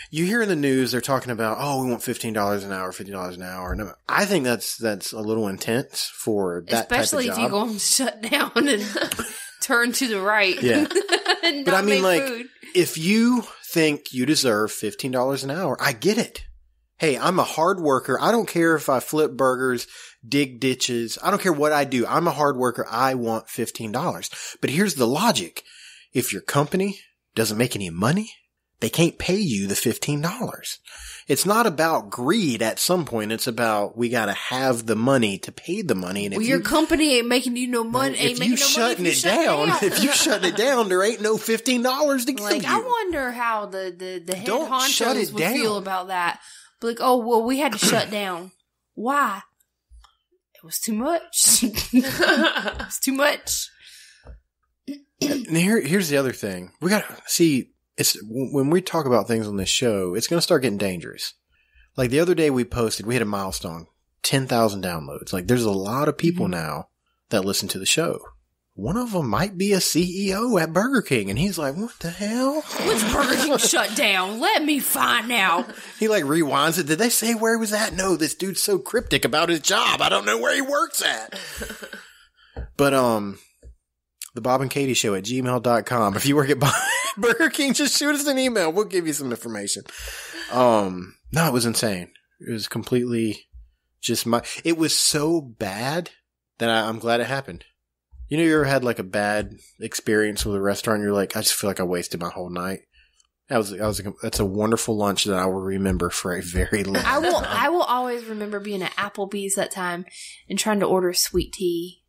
you hear in the news, they're talking about, oh, we want $15 an hour, $50 an hour. And I think that's a little intense for that especially type of job. If you go and shut down and turn to the right. Yeah. And but I mean, like, food. If you think you deserve $15 an hour, I get it. Hey, I'm a hard worker. I don't care if I flip burgers, dig ditches. I don't care what I do. I'm a hard worker. I want $15. But here's the logic. If your company doesn't make any money, they can't pay you the $15. It's not about greed at some point. It's about, we got to have the money to pay the money. And if your company ain't making you no money. If you shutting it down, if you shutting it down, there ain't no $15 to give you. I wonder how the head Don't shut honchos it would down. feel about that. But like, oh, well, we had to shut down. Why? It was too much. It was too much. And here's the other thing. We got to see. It's when we talk about things on this show, it's going to start getting dangerous. Like the other day we hit a milestone, 10,000 downloads. Like there's a lot of people now that listen to the show. One of them might be a CEO at Burger King. And he's like, what the hell? Which Burger King shut down? Let me find out. He like rewinds it. Did they say where he was at? No, this dude's so cryptic about his job. I don't know where he works at. But, the Bob and Katie Show at gmail.com. If you work at Burger King, just shoot us an email. We'll give you some information. No, it was insane. It was completely just it was so bad that I'm glad it happened. You know, you ever had like a bad experience with a restaurant? You're like, I just feel like I wasted my whole night. That's a wonderful lunch that I will remember for a very long time. I will always remember being at Applebee's that time and trying to order sweet tea.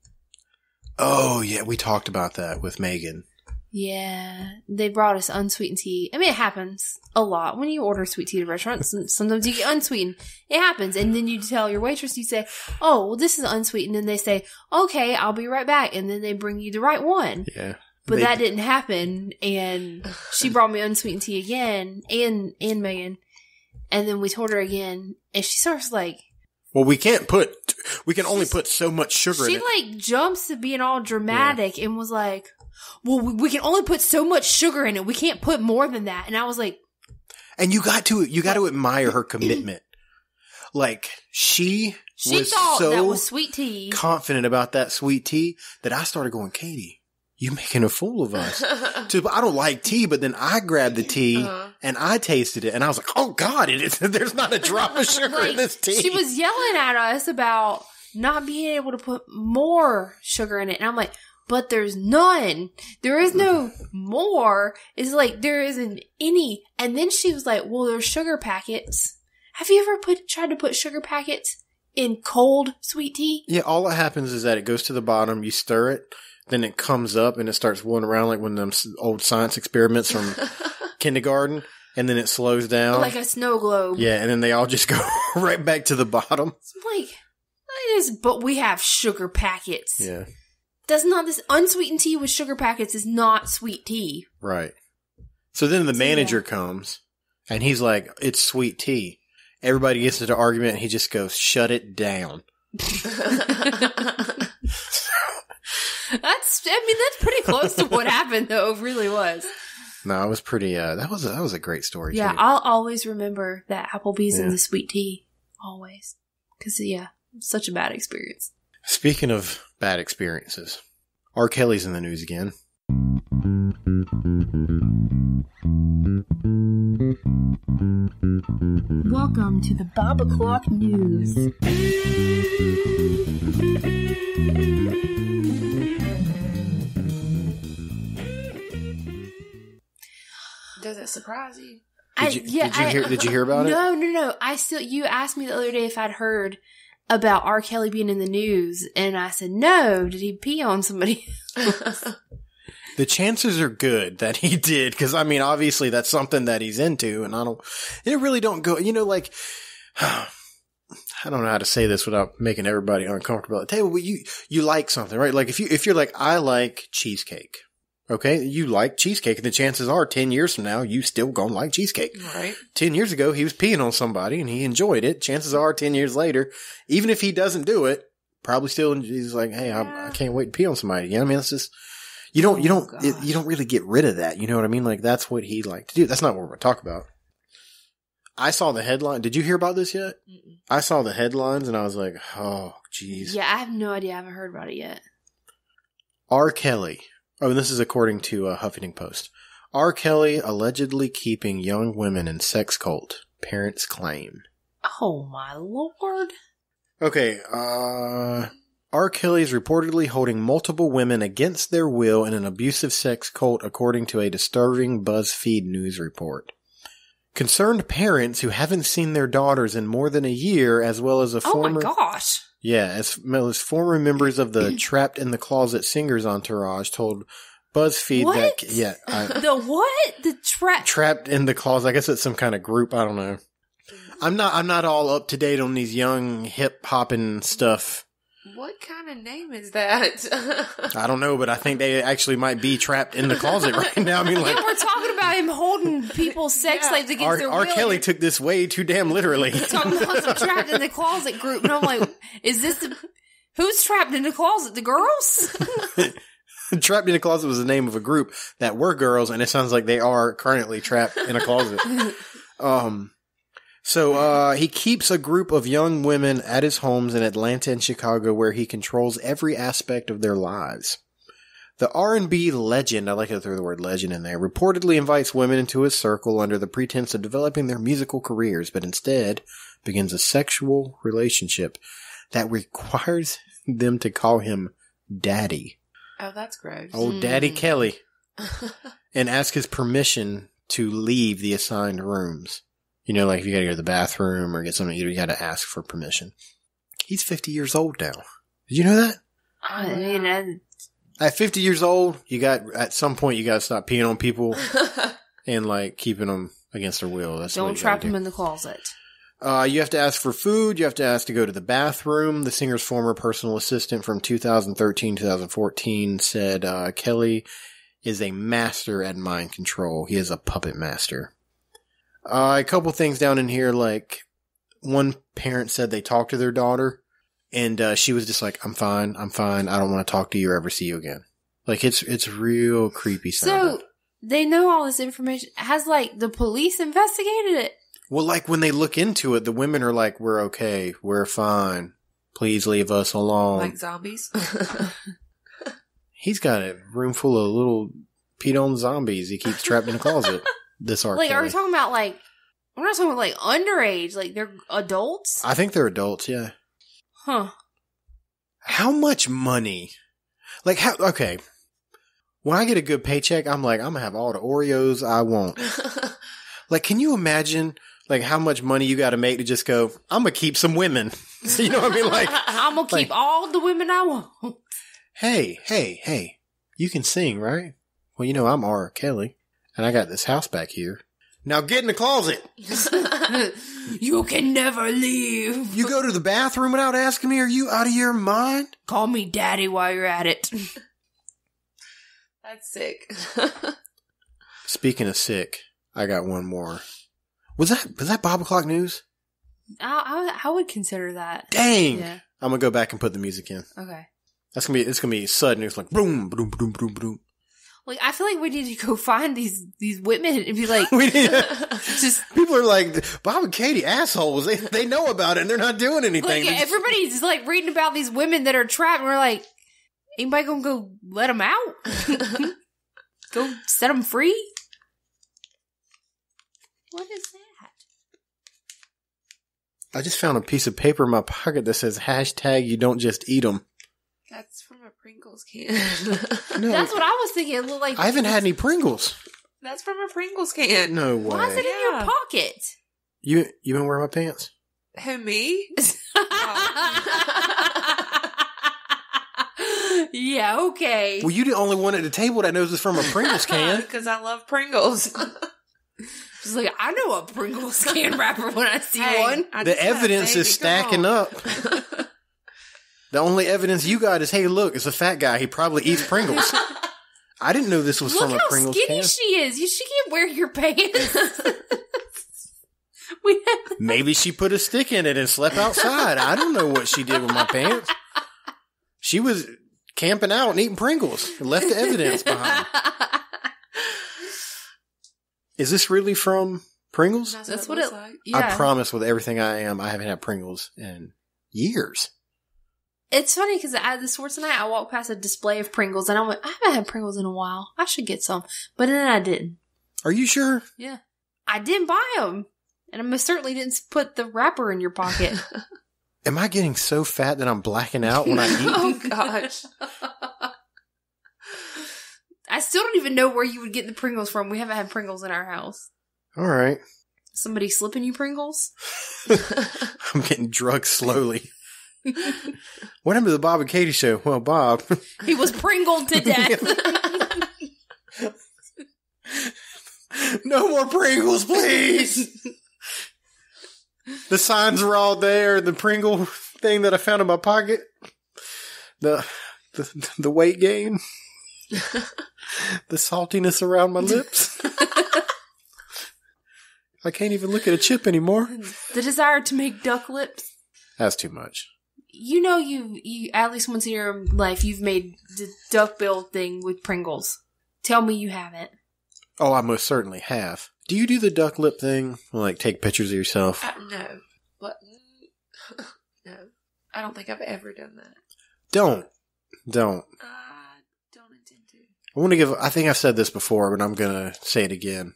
Oh yeah, we talked about that with Megan. Yeah, they brought us unsweetened tea. I mean, it happens a lot when you order sweet tea at restaurants. Sometimes you get unsweetened. It happens, and then you tell your waitress, you say, "Oh, well, this is unsweetened," and they say, "Okay, I'll be right back," and then they bring you the right one. Yeah. But that didn't happen, and she brought me unsweetened tea again, and Megan, and then we told her again, and she starts like, well, we can only put so much sugar in it. She like jumps to being all dramatic and was like, well, we can only put so much sugar in it. We can't put more than that. And I was like, and you got to admire her commitment. Like she was thought so that was sweet tea, confident about that sweet tea that I started going, Katie, you making a fool of us. I don't like tea, but then I grabbed the tea and I tasted it and I was like, oh God, there's not a drop of sugar in this tea. She was yelling at us about not being able to put more sugar in it. And I'm like, but there's none. There is no more. It's like there isn't any. And then she was like, well, there's sugar packets. Have you ever tried to put sugar packets in cold sweet tea? Yeah, all that happens is that it goes to the bottom, you stir it, then it comes up and it starts rolling around like one of them old science experiments from kindergarten. And then it slows down. Like a snow globe. Yeah, and then they all just go right back to the bottom. I'm like, but we have sugar packets. Yeah. This unsweetened tea with sugar packets is not sweet tea. Right. So then the manager comes and he's like, it's sweet tea. Everybody gets into an argument and he just goes, shut it down. That's pretty close to what happened, though. It really was. No, it was pretty. That was a great story. Yeah, too. I'll always remember that Applebee's and the sweet tea, always, because such a bad experience. Speaking of bad experiences, R. Kelly's in the news again. Welcome to the Bob O'Clock News. Does it surprise you? Did you hear about it? No. You asked me the other day if I'd heard about R. Kelly being in the news, and I said no. Did he pee on somebody else? The chances are good that he did, because I mean, obviously that's something that he's into, and it really don't go, like, I don't know how to say this without making everybody uncomfortable at the table, but you like something, right? Like if you're like, I like cheesecake. Okay, you like cheesecake, and the chances are 10 years from now, you still gonna like cheesecake. Right. 10 years ago, he was peeing on somebody, and he enjoyed it. Chances are 10 years later, even if he doesn't do it, probably still, he's like, hey, I can't wait to pee on somebody. You know what I mean? It's just, you don't really get rid of that. You know what I mean? Like, that's what he liked to do. That's not what we're talking about. I saw the headline. Did you hear about this yet? Mm-mm. I saw the headlines, and I was like, oh, geez. Yeah, I have no idea. I haven't heard about it yet. R. Kelly. Oh, and this is according to Huffington Post. R. Kelly allegedly keeping young women in sex cult. Parents claim. Oh, my Lord. Okay, R. Kelly is reportedly holding multiple women against their will in an abusive sex cult, according to a disturbing BuzzFeed News report. Concerned parents who haven't seen their daughters in more than a year, as well as Oh, my gosh. Yeah, as well as former members of the Trapped in the Closet singers entourage told BuzzFeed what? that The what? The Trapped in the Closet. I guess it's some kind of group. I don't know. I'm not all up to date on these young hip hopping stuff. What kind of name is that? I don't know, but I think they actually might be trapped in the closet right now. I mean, like, we're talking about him holding people's sex slaves against their will. R. Kelly took this way too damn literally. Talking about some trapped in the closet group, and I'm like, who's trapped in the closet? The girls? Trapped in the Closet was the name of a group that were girls, and it sounds like they are currently trapped in a closet. So he keeps a group of young women at his homes in Atlanta and Chicago where he controls every aspect of their lives. The R&B legend, I like to throw the word legend in there, reportedly invites women into his circle under the pretense of developing their musical careers, but instead begins a sexual relationship that requires them to call him Daddy. Oh, that's gross. Old Daddy Kelly. And ask his permission to leave the assigned rooms. You know, like if you gotta go to the bathroom or get something to eat, you gotta ask for permission. He's 50 years old now. Did you know that? I mean, At 50 years old, at some point you gotta stop peeing on people and like keeping them against their will. That's don't trap him in the closet. You have to ask for food. You have to ask to go to the bathroom. The singer's former personal assistant from 2013-2014 said Kelly is a master at mind control. He is a puppet master. A couple things down in here, like one parent said they talked to their daughter and she was just like, I'm fine. I don't want to talk to you or ever see you again. Like it's real creepy sounding. So they know all this information. Has like the police investigated it? Well, like when they look into it, the women are like, we're okay. We're fine. Please leave us alone. Like zombies? He's got a room full of little peed-on zombies he keeps trapped in a closet. This R. Like, Kelly. are we talking about like, we're not talking about like underage, like they're adults? I think they're adults, yeah. Huh. How much money? Like, okay. When I get a good paycheck, I'm like, I'm going to have all the Oreos I want. Like, can you imagine, like, how much money you got to make to just go, I'm going to keep some women. You know what I mean? Like, I'm going to keep all the women I want. Hey, you can sing, right? Well, you know, I'm R. Kelly, and I got this house back here. Now get in the closet. You can never leave. You go to the bathroom without asking me? Are you out of your mind? Call me daddy while you're at it. That's sick. Speaking of sick, I got one more. Was that Bob O'Clock News? I would consider that. Dang. Yeah. I'm gonna go back and put the music in. Okay. It's gonna be sudden. It's like boom, boom, boom, boom, boom. Like, I feel like we need to go find these women and be like, just people are like, Bob and Katie assholes. They know about it and they're not doing anything. Like, everybody's like reading about these women that are trapped, and we're like, anybody gonna go let them out? Go set them free? What is that? I just found a piece of paper in my pocket that says hashtag you don't just eat them. That's from a Pringles can. No, that's what I was thinking. It looked like I haven't had any Pringles. That's from a Pringles can. No way. Why is it in your pocket? You been wearing my pants? Who, me? Yeah, okay. Well, you the only one at the table that knows it's from a Pringles can. Because I love Pringles. She's like, I know a Pringles can wrapper when I see one. The evidence is stacking up. The only evidence you got is, hey, look, it's a fat guy. He probably eats Pringles. I didn't know this was Look from a Pringles how can. skinny she is. She can't wear your pants. Maybe she put a stick in it and slept outside. I don't know what she did with my pants. She was camping out and eating Pringles and left the evidence behind. Is this really from Pringles? That's what it like. Yeah. I promise with everything I am, I haven't had Pringles in years. It's funny because this towards tonight, I walked past a display of Pringles and I went, I haven't had Pringles in a while. I should get some. But then I didn't. Are you sure? Yeah. I didn't buy them. And I most certainly didn't put the wrapper in your pocket. Am I getting so fat that I'm blacking out when I eat? Oh, gosh. I still don't even know where you would get the Pringles from. We haven't had Pringles in our house. All right. Somebody slipping you Pringles? I'm getting drugged slowly. What happened to the Bob and Katie show? Well, Bob. He was Pringled to death. No more Pringles, please. The signs are all there. The Pringle thing that I found in my pocket. The weight gain. The saltiness around my lips. I can't even look at a chip anymore. The desire to make duck lips. That's too much. You know, you at least once in your life, you've made the duck bill thing with Pringles. Tell me you haven't. Oh, I most certainly have. Do you do the duck lip thing? Like, take pictures of yourself? No. But, no. I don't think I've ever done that. Don't. I don't intend to. I think I've said this before, but I'm going to say it again.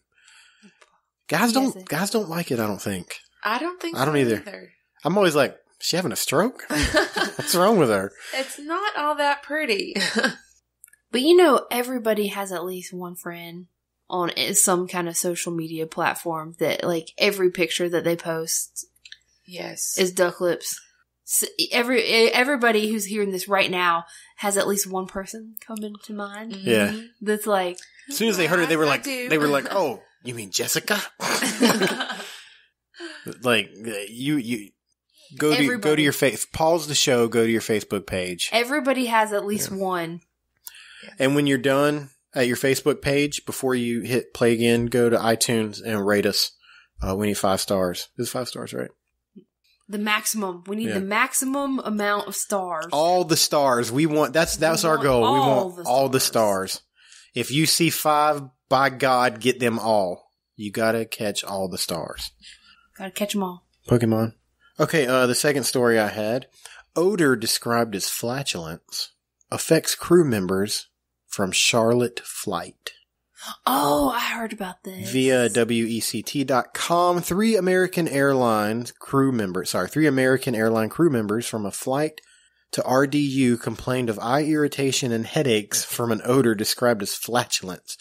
Guys don't like it, I don't think. I don't think I don't so either. I'm always like, is she having a stroke? What's wrong with her? It's not all that pretty. But you know, everybody has at least one friend on some kind of social media platform that, like, every picture that they post Yes. is duck lips. So everybody who's hearing this right now has at least one person come into mind. Yeah. That's like, As soon as they heard it, they were I like, do. oh, you mean Jessica? Like, you go to Everybody. your pause the show, go to your Facebook page. everybody has at least one. And when you're done at your Facebook page, before you hit play again, go to iTunes and rate us. We need 5 stars. It's 5 stars, right? The maximum. We need Yeah. the maximum amount of stars. All the stars. We want, that's our want goal. We all want the all the stars. stars. If you see 5, by God, get them all. You gotta catch all the stars. Gotta catch them all. Pokemon. Okay, the second story I had. Odor described as flatulence affects crew members from Charlotte flight. Oh, I heard about this. Via WECT.com, 3 American airline crew members from a flight to RDU complained of eye irritation and headaches from an odor described as flatulence.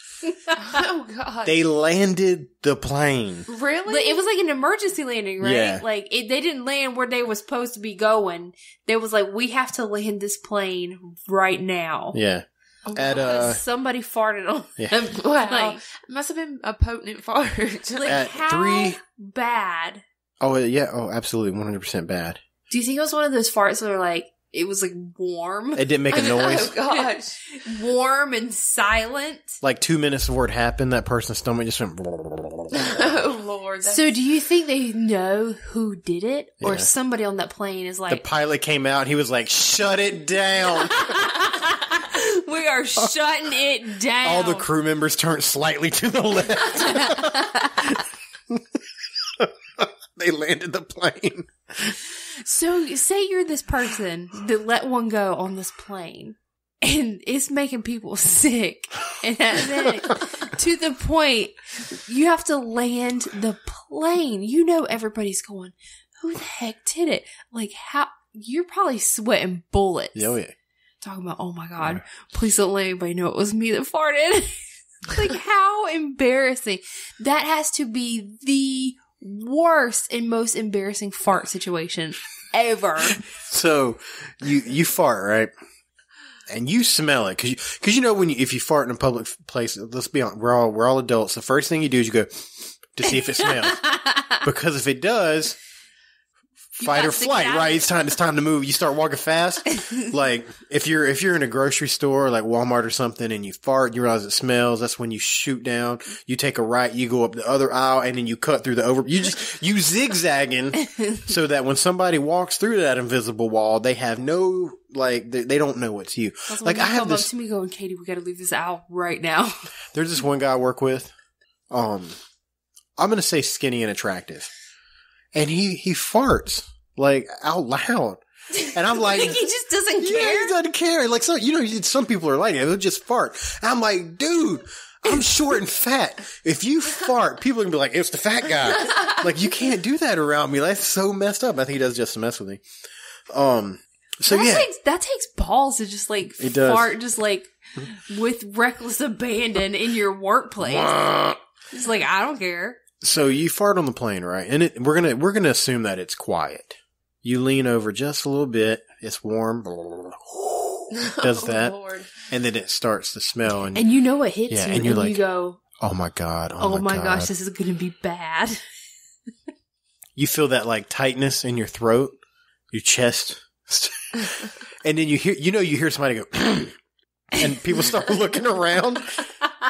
Oh, God. They landed the plane. Really? But it was like an emergency landing, right? Yeah. Like, they didn't land where they were supposed to be going. They was like, we have to land this plane right now. Yeah. Oh, At God. Somebody farted on Yeah. them. Wow. Like, It must have been a potent fart. like At how 3 bad? Oh yeah, absolutely 100% bad. Do you think it was one of those farts that are like, it was like warm? It didn't make a noise. Oh, gosh. Warm and silent? Like 2 minutes before it happened, that person's stomach just went. Oh, Lord. So do you think they know who did it? Or Yeah. somebody on that plane is The like, pilot came out and he was like, shut it down. we are shutting it down. All the crew members turned slightly to the left. They landed the plane. So say you're this person that let one go on this plane and it's making people sick. And then to the point you have to land the plane. You know everybody's going, who the heck did it? Like how you're probably sweating bullets. Oh, yeah. Talking about, oh my God, please don't let anybody know it was me that farted. Like how embarrassing. That has to be the worst and most embarrassing fart situation ever. So you fart, right? And you smell it because you know if you fart in a public place, let's be honest, we're all adults. The first thing you do is you go to see if it smells, because if it does, fight or flight, right? It's time to move. You start walking fast. Like if you're in a grocery store like Walmart or something and you fart, you realize it smells. That's when you shoot down. You take a right, you go up the other aisle, and then you cut through you zigzagging so that when somebody walks through that invisible wall, they have no they don't know it's you. Also, Like when I you have come this. up to me going, Katie, we got to leave this aisle right now. There's this one guy I work with. I'm gonna say skinny and attractive, and he farts like out loud, and I'm like, He just doesn't yeah, care. he doesn't care. Like some people are like, they'll just fart. And I'm like, dude, I'm short and fat. If you fart, people are gonna be like, it's the fat guy. Like you can't do that around me. That's so messed up. I think he does just to mess with me. So That takes balls to just like It does. fart just like with reckless abandon in your workplace. It's like, I don't care. So you fart on the plane, right? And we're gonna assume that it's quiet. You lean over just a little bit. It's warm. Does that, Lord. and then it starts to smell, and And you know it hits Yeah, you, and you're and you like, go, oh my god, oh my gosh, this is going to be bad. You feel that like tightness in your throat, your chest, and then you hear somebody go, and people start looking around,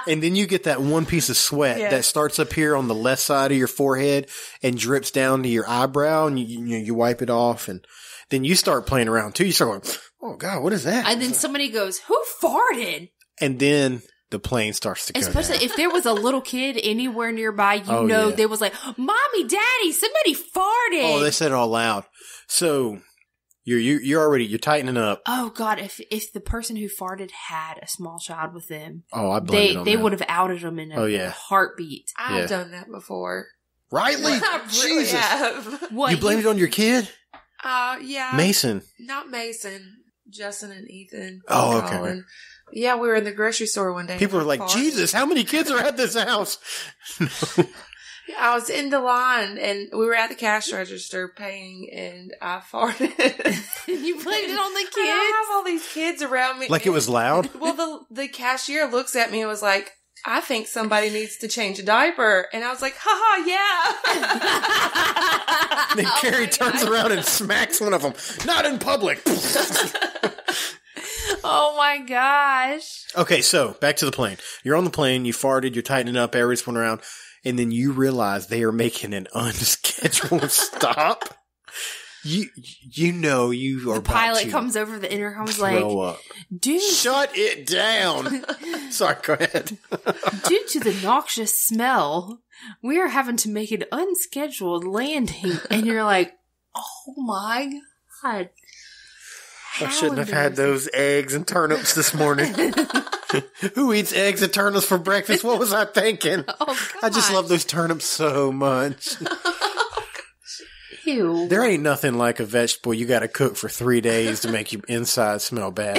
and then you get that one piece of sweat that starts up here on the left side of your forehead and drips down to your eyebrow, and you wipe it off, and then you start playing around too. You start going, oh god, what is that? And then somebody goes, who farted? And then the plane starts to go Especially down. if there was a little kid anywhere nearby, Oh, yeah. they was like, Mommy, Daddy, somebody farted. Oh, they said it all loud. So You're tightening up. Oh God, if the person who farted had a small child with them, Oh, I blame it on they that. would have outed them in a heartbeat. I've done that before. Riley, I really Jesus, have. What you blamed it on your kid, Yeah. Mason. Not Mason. Justin and Ethan. Oh, okay. Colin. Yeah, we were in the grocery store one day. People are like, Farted. Jesus, how many kids are at this house? I was in the line and we were at the cash register paying and I farted. You blamed it on the And kids. I have all these kids around me. Like it was loud? Well, the cashier looks at me and was like, I think somebody needs to change a diaper. And I was like, haha, yeah. Then Carrie turns around and smacks one of them. Not in public. Oh my gosh. Okay, so back to the plane. You're on the plane, you farted, you're tightening up, everybody's going around, and then you realize they are making an unscheduled stop. You know you are The about pilot to comes over the intercom, is like, throw up. dude, Shut it down. Sorry, go ahead. due to the noxious smell, we are having to make an unscheduled landing. And you're like, oh my God. I How shouldn't have had those eggs and turnips this morning. Who eats eggs and turnips for breakfast? What was I thinking? Oh, God. I just love those turnips so much. Ew. There ain't nothing like a vegetable you gotta cook for 3 days to make your inside smell bad.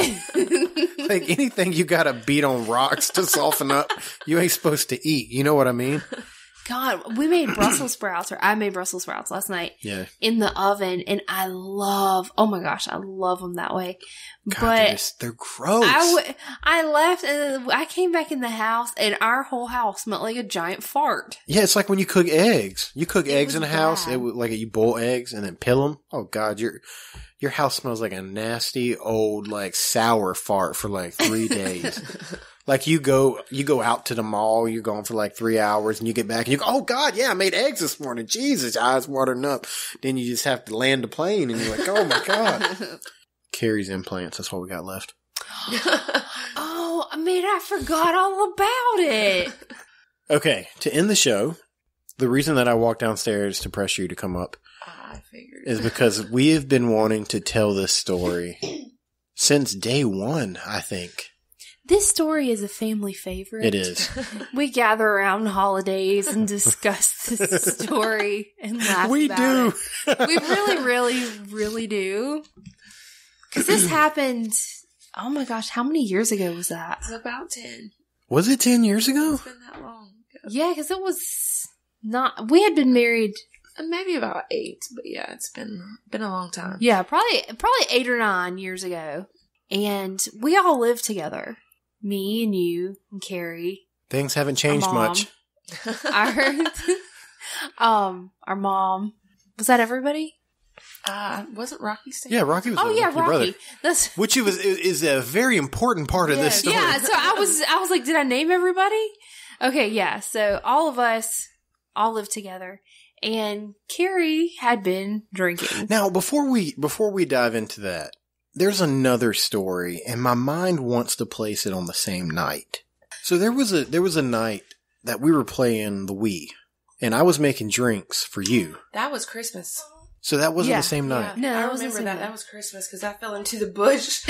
Like anything you gotta beat on rocks to soften up, you ain't supposed to eat. You know what I mean? God, we made Brussels sprouts, or I made Brussels sprouts last night Yeah. in the oven, and I love them that way. God, But they're gross. I left, and I came back in the house, and our whole house smelled like a giant fart. Yeah, it's like when you cook eggs. You cook eggs was in a house, bad. like you boil eggs and then peel them. Oh God, your house smells like a nasty old like sour fart for like 3 days. Like you go out to the mall, you're gone for like 3 hours, and you get back and you go, oh God, yeah, I made eggs this morning. Jesus, eyes watering up. Then you just have to land the plane, and you're like, oh my God. Carrie's implants. That's what we got left. Oh, man, I forgot all about it. Okay, to end the show, the reason that I walked downstairs to press you to come up I figured. is because we have been wanting to tell this story since day one, I think. This story is a family favorite. It is. We gather around holidays and discuss this story and laugh We about do. it. We really, really, really do. Because this happened, oh my gosh, how many years ago was that? It's about 10. Was it 10 years ago? It's been that long ago. Yeah, because it was not, we had been married, Maybe about 8, but yeah, it's been a long time. yeah, probably 8 or 9 years ago. And we all lived together. Me and you and Carrie. Things haven't changed Our mom. much. Our mom. Was that everybody? Wasn't Rocky staying? Yeah, Rocky was Oh with yeah, your brother. Rocky. That's Which is a very important part of this story. yeah. So I was like, did I name everybody? Okay, yeah. So all of us all lived together, and Carrie had been drinking. Now, before we dive into that, there's another story, and my mind wants to place it on the same night. So there was a night that we were playing the Wii, and I was making drinks for you. That was Christmas. So that wasn't Yeah. the same night. No, I that wasn't remember that. Sunday. That was Christmas because I fell into the bush.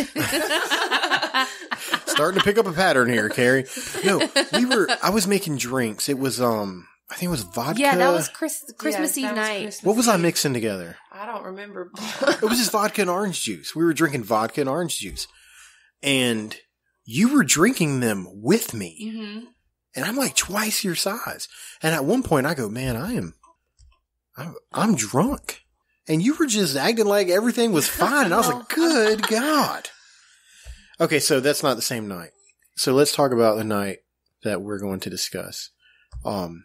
Starting to pick up a pattern here, Carrie. No, I was making drinks. It was, I think it was vodka. Yeah, that was Christmas Yes, Eve that was night. Christmas What was I Eve. mixing together? I don't remember. It was just vodka and orange juice. We were drinking vodka and orange juice. And you were drinking them with me. Mm-hmm. And I'm like twice your size. And at one point I go, man, I'm drunk. And you were just acting like everything was fine. And I was like, good God. Okay, so that's not the same night. So let's talk about the night that we're going to discuss. And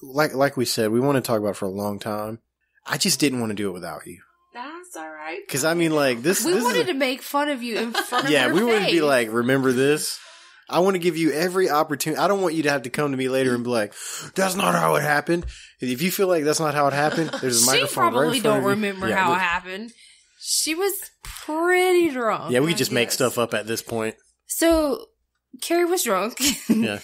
like we said, we want to talk about it for a long time. I just didn't want to do it without you. That's all right. Because I mean, like this. We this wanted is to make fun of you in front of yeah, your we wouldn't be face. like, remember this? I want to give you every opportunity. I don't want you to have to come to me later and be like, that's not how it happened. If you feel like that's not how it happened, there's a She microphone right probably in front don't of you. remember Yeah, how we- it happened. She was pretty drunk. Yeah, we just make Yes. stuff up at this point. So Carrie was drunk. Yeah.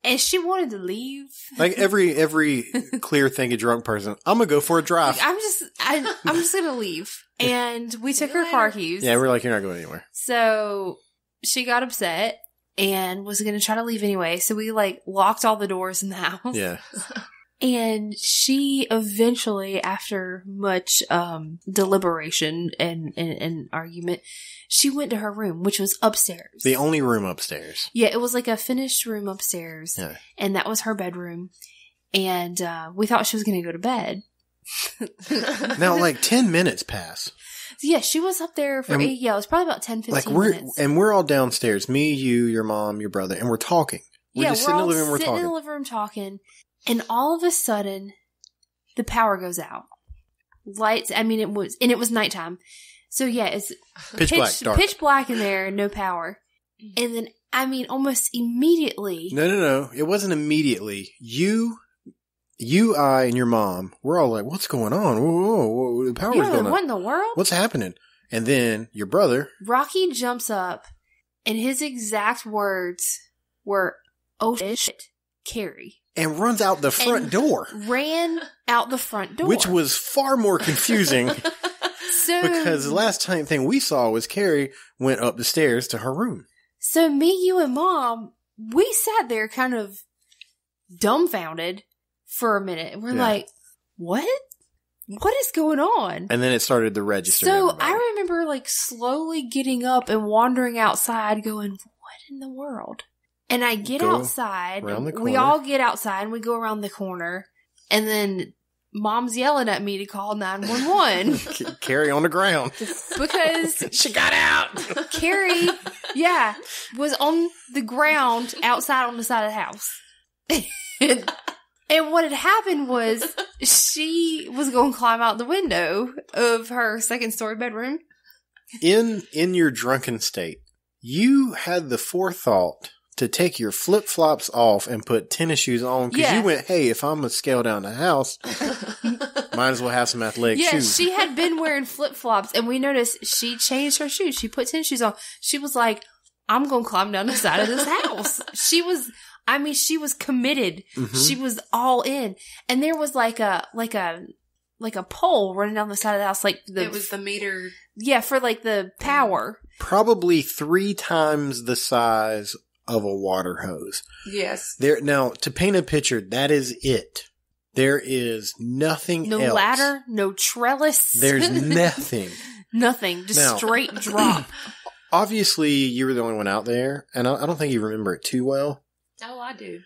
And she wanted to leave. Like every clear thinking drunk person, I'm going to go for a drive. Like, I'm just gonna leave. And we took her car keys. Yeah, we're like, you're not going anywhere. So she got upset and was going to try to leave anyway. So we like locked all the doors in the house. Yeah. And she eventually, after much deliberation and argument, she went to her room, which was upstairs. The only room upstairs. Yeah, it was like a finished room upstairs. Yeah. And that was her bedroom. And we thought she was going to go to bed. Now, like 10 minutes pass. Yeah, she was up there for, it was probably about 10, 15 minutes. And we're all downstairs. Me, you, your mom, your brother, and we're talking. We're just sitting in the living room, we're talking. in the living room talking. And all of a sudden, the power goes out. Lights, I mean, it was nighttime. So yeah, it's pitch black, dark. Pitch black in there, no power. And then, I mean, almost immediately. No. It wasn't immediately. You, I, and your mom, we're all like, what's going on? Whoa, the power's going on. What in the world? What's happening? And then your brother. Rocky jumps up, and his exact words were, "Oh shit, Carrie." And runs out the front door. Ran out the front door. Which was far more confusing. Because the last thing we saw was Carrie went up the stairs to her room. So me, you, and Mom, we sat there kind of dumbfounded for a minute. We're like, what? What is going on? And then it started to register. So I remember like slowly getting up and wandering outside going, what in the world? And I get outside. We all get outside and we go around the corner. And then Mom's yelling at me to call 911. Carrie on the ground. Because she got out. Carrie, was on the ground outside on the side of the house. And what had happened was she was going to climb out the window of her second-story bedroom. In your drunken state, you had the forethought to take your flip-flops off and put tennis shoes on because you went, hey, if I'm going to scale down the house, might as well have some athletic shoes. Yeah, she had been wearing flip-flops, and we noticed she changed her shoes. She put tennis shoes on. She was like, I'm going to climb down the side of this house. She was committed. Mm-hmm. She was all in. And there was like a pole running down the side of the house. It was the meter. Yeah, for like the power. Probably 3 times the size of a water hose. Yes. Now, to paint a picture, that is it. There is nothing else. No ladder, no trellis. There's nothing. Nothing. Just straight drop. Obviously, you were the only one out there, and I don't think you remember it too well. Oh, I do.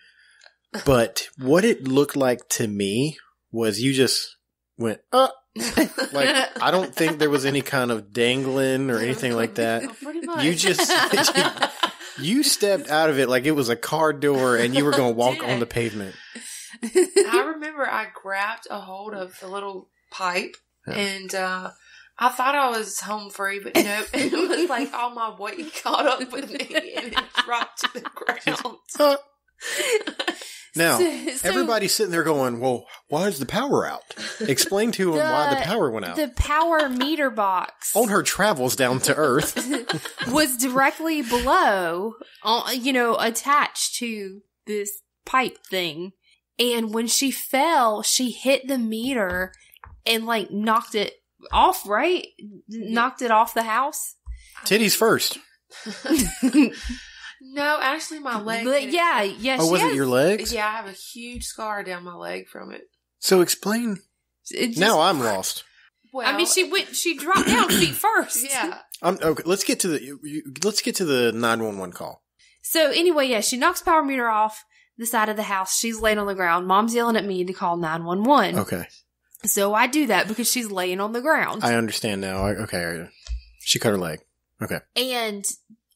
But what it looked like to me was you just went, like, I don't think there was any kind of dangling or anything like that. Pretty much. You just... You stepped out of it like it was a car door and you were going to walk on the pavement. I remember I grabbed a hold of the little pipe and I thought I was home free, but nope. It was like all my weight caught up with me and it dropped to the ground. Now, everybody's sitting there going, well, why is the power out? Explain to them why the power went out. The power meter box. On her travels down to Earth. Was directly below, attached to this pipe thing. And when she fell, she hit the meter and, like, knocked it off, right? Knocked it off the house. Titties first. No, actually my leg. Yeah. Oh, was it your legs? Yeah, I have a huge scar down my leg from it. So explain. Now I'm lost. Well, I mean, she dropped down feet first. Yeah. Okay, let's get to the 911 call. So anyway, she knocks power meter off the side of the house. She's laying on the ground. Mom's yelling at me to call 911. Okay. So I do that because she's laying on the ground. I understand now. Okay. She cut her leg. Okay. And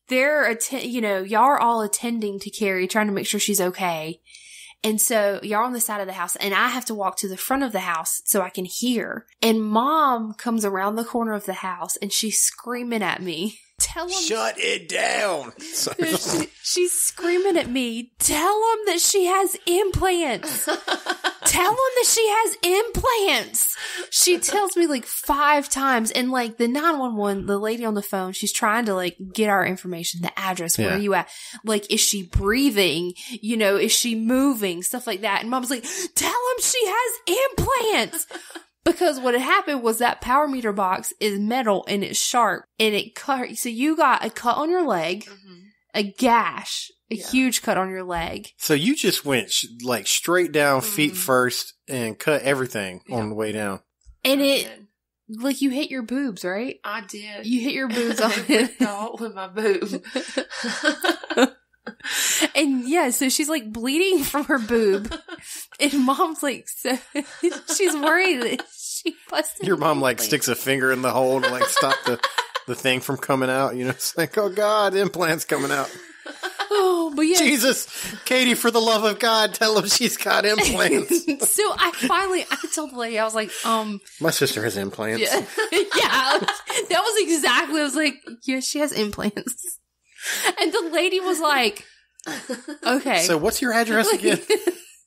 they're, y'all are all attending to Carrie, trying to make sure she's okay. And so y'all are on the side of the house, and I have to walk to the front of the house so I can hear. And Mom comes around the corner of the house, and she's screaming at me. Tell them. Shut it down. She's screaming at me. Tell them that she has implants. Tell them that she has implants. She tells me like 5 times. And like the 911, the lady on the phone, she's trying to like get our information, the address, where are you at? Like, is she breathing? Is she moving? Stuff like that. And Mom's like, tell them she has implants. Because what had happened was that power meter box is metal and it's sharp and it cut. So you got a cut on your leg, a gash, a huge cut on your leg. So you just went like straight down, feet first, and cut everything on the way down. And like you hit your boobs, right? I did. You hit your boobs on it. All with my boob. And yeah, so she's like bleeding from her boob. And mom's like, so she's worried that she busted. Your mom like sticks a finger in the hole to like stop the thing from coming out. You know, it's like, oh God, implants coming out. Oh, but yeah. Jesus, Katie, for the love of God, tell him she's got implants. So I told the lady, I was like, my sister has implants. Yeah, that was exactly, I was like, yeah, she has implants. And the lady was like, okay. So what's your address again?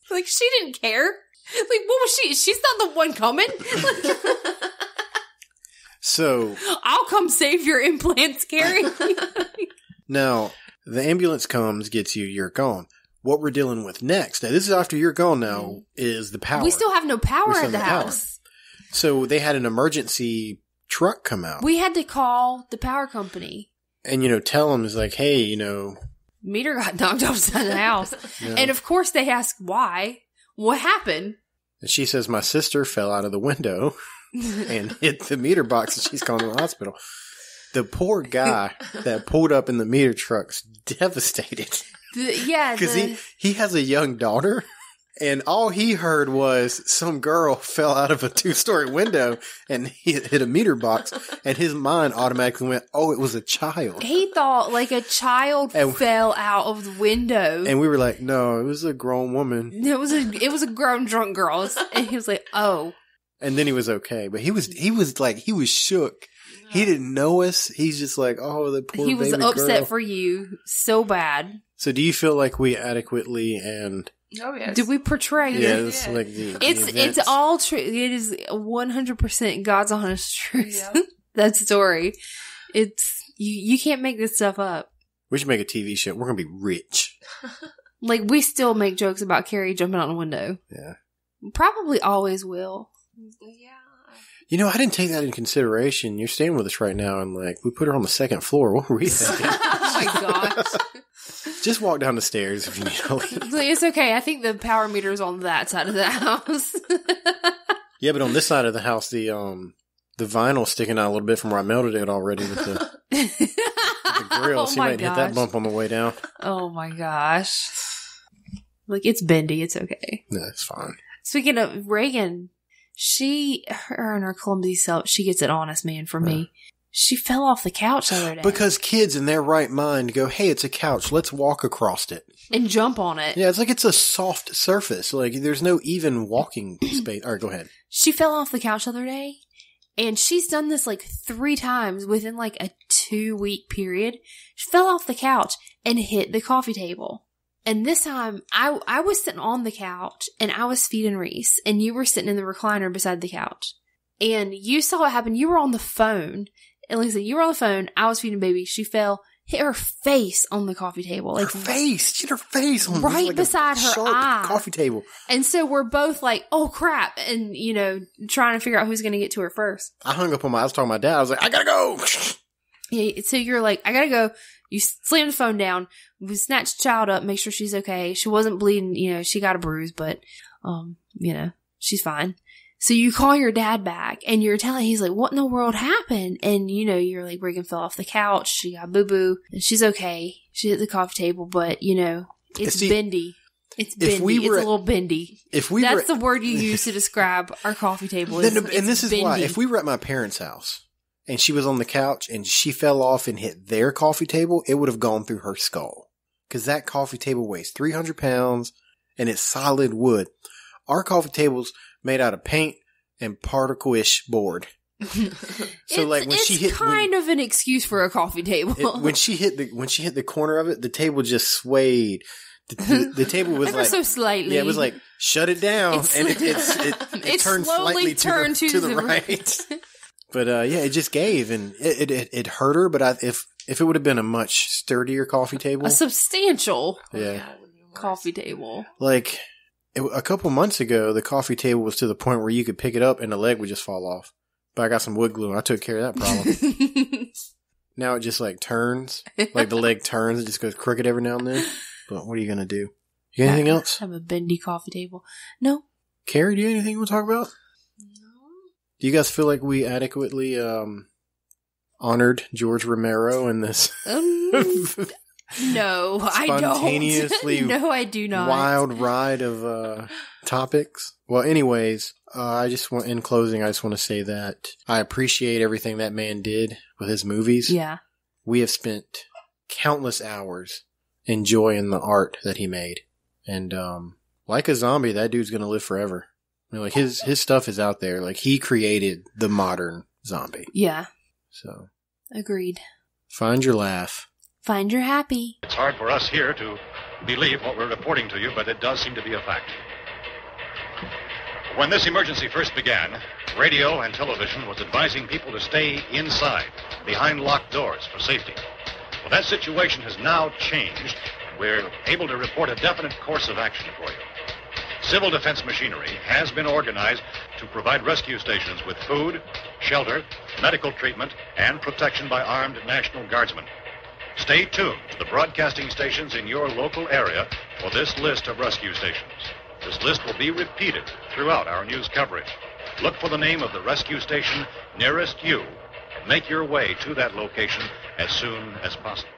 Like, she didn't care. Like, what was she? She's not the one coming. So I'll come save your implants, Carrie. Now, the ambulance comes, gets you, you're gone. What we're dealing with next, now this is after you're gone now, is the power. We still have no power at the house. So they had an emergency truck come out. We had to call the power company. And, you know, tell them, it's like, hey, you know. Meter got knocked outside the house. Yeah. And of course they ask why. What happened? And she says, my sister fell out of the window and hit the meter box and she's gone to the hospital. The poor guy that pulled up in the meter truck's devastated. Because he has a young daughter. And all he heard was some girl fell out of a 2-story window and hit a meter box. And his mind automatically went, oh, it was a child. He thought like a child fell out of the window. And we were like, no, it was a grown woman. It was a grown drunk girl. And he was like, oh. And then he was okay. But he was shook. He didn't know us. He's just like, oh, the poor baby girl. He was upset for you so bad. So do you feel like we adequately and... Oh, yes. Did we portray it? Yes, like it's all true. It is 100% God's honest truth. Yep. That story. It's you can't make this stuff up. We should make a TV show. We're gonna be rich. Like, we still make jokes about Carrie jumping out the window. Yeah, probably always will. Yeah. You know, I didn't take that into consideration. You're staying with us right now, and like we put her on the second floor. What were we thinking? Oh my gosh. Just walk down the stairs if you need to leave. It's okay. I think the power meter's on that side of the house. Yeah, but on this side of the house, the vinyl's sticking out a little bit from where I melted it already with the grill. So you might hit that bump on the way down. Oh my gosh. Like, it's bendy. It's okay. No, it's fine. Speaking of Reagan, her and her clumsy self, she gets it honest, man, for me. She fell off the couch the other day. Because kids in their right mind go, hey, it's a couch. Let's walk across it. And jump on it. Yeah, it's like it's a soft surface. Like, there's no even walking space. All right, go ahead. She fell off the couch the other day. And she's done this like 3 times within like a 2-week period. She fell off the couch and hit the coffee table. And this time, I was sitting on the couch and I was feeding Reese. And you were sitting in the recliner beside the couch. And you saw what happened. You were on the phone. And like I said, you were on the phone. I was feeding baby. She fell, hit her face on the coffee table. Like, her face. She hit her face on right beside her eye. Coffee table. And so we're both like, oh crap. And, you know, trying to figure out who's going to get to her first. I hung up I was talking to my dad. I was like, I gotta go. Yeah. So you're like, I gotta go. You slam the phone down. We snatch the child up, make sure she's okay. She wasn't bleeding. You know, she got a bruise, but, you know, she's fine. So you call your dad back and you're telling, he's like, what in the world happened? And you know, you're like, Reagan fell off the couch. She got boo-boo and she's okay. She hit the coffee table, but you know, it's bendy. It's bendy. It's a little bendy. That's the word you use to describe our coffee table. And this is why, if we were at my parents' house and she was on the couch and she fell off and hit their coffee table, it would have gone through her skull. Cause that coffee table weighs 300 pounds and it's solid wood. Our coffee table's made out of paint and particle-ish board. So like when she hit, kind of an excuse for a coffee table. When she hit the corner of it, the table just swayed. The table was like so slightly. Yeah, it was like shut it down, it turned slightly to the right. But yeah, it just gave, and it hurt her. But if it would have been a much sturdier coffee table, a substantial coffee table, like. A couple months ago, the coffee table was to the point where you could pick it up and the leg would just fall off. But I got some wood glue and I took care of that problem. Now it just like turns. Like the leg turns. It just goes crooked every now and then. But what are you going to do? You got anything else? I have a bendy coffee table. No. Carrie, do you have anything you want to talk about? No. Do you guys feel like we adequately honored George Romero in this No, I don't. spontaneously No, I do not. wild ride of topics? Well, anyways, in closing, I just want to say that I appreciate everything that man did with his movies. Yeah. We have spent countless hours enjoying the art that he made. And like a zombie, that dude's going to live forever. I mean, like his stuff is out there. Like he created the modern zombie. Yeah. So. Agreed. Find your laugh. Find your happy. It's hard for us here to believe what we're reporting to you, but it does seem to be a fact. When this emergency first began, radio and television was advising people to stay inside, behind locked doors for safety. Well, that situation has now changed. We're able to report a definite course of action for you. Civil defense machinery has been organized to provide rescue stations with food, shelter, medical treatment, and protection by armed National Guardsmen. Stay tuned to the broadcasting stations in your local area for this list of rescue stations. This list will be repeated throughout our news coverage. Look for the name of the rescue station nearest you and make your way to that location as soon as possible.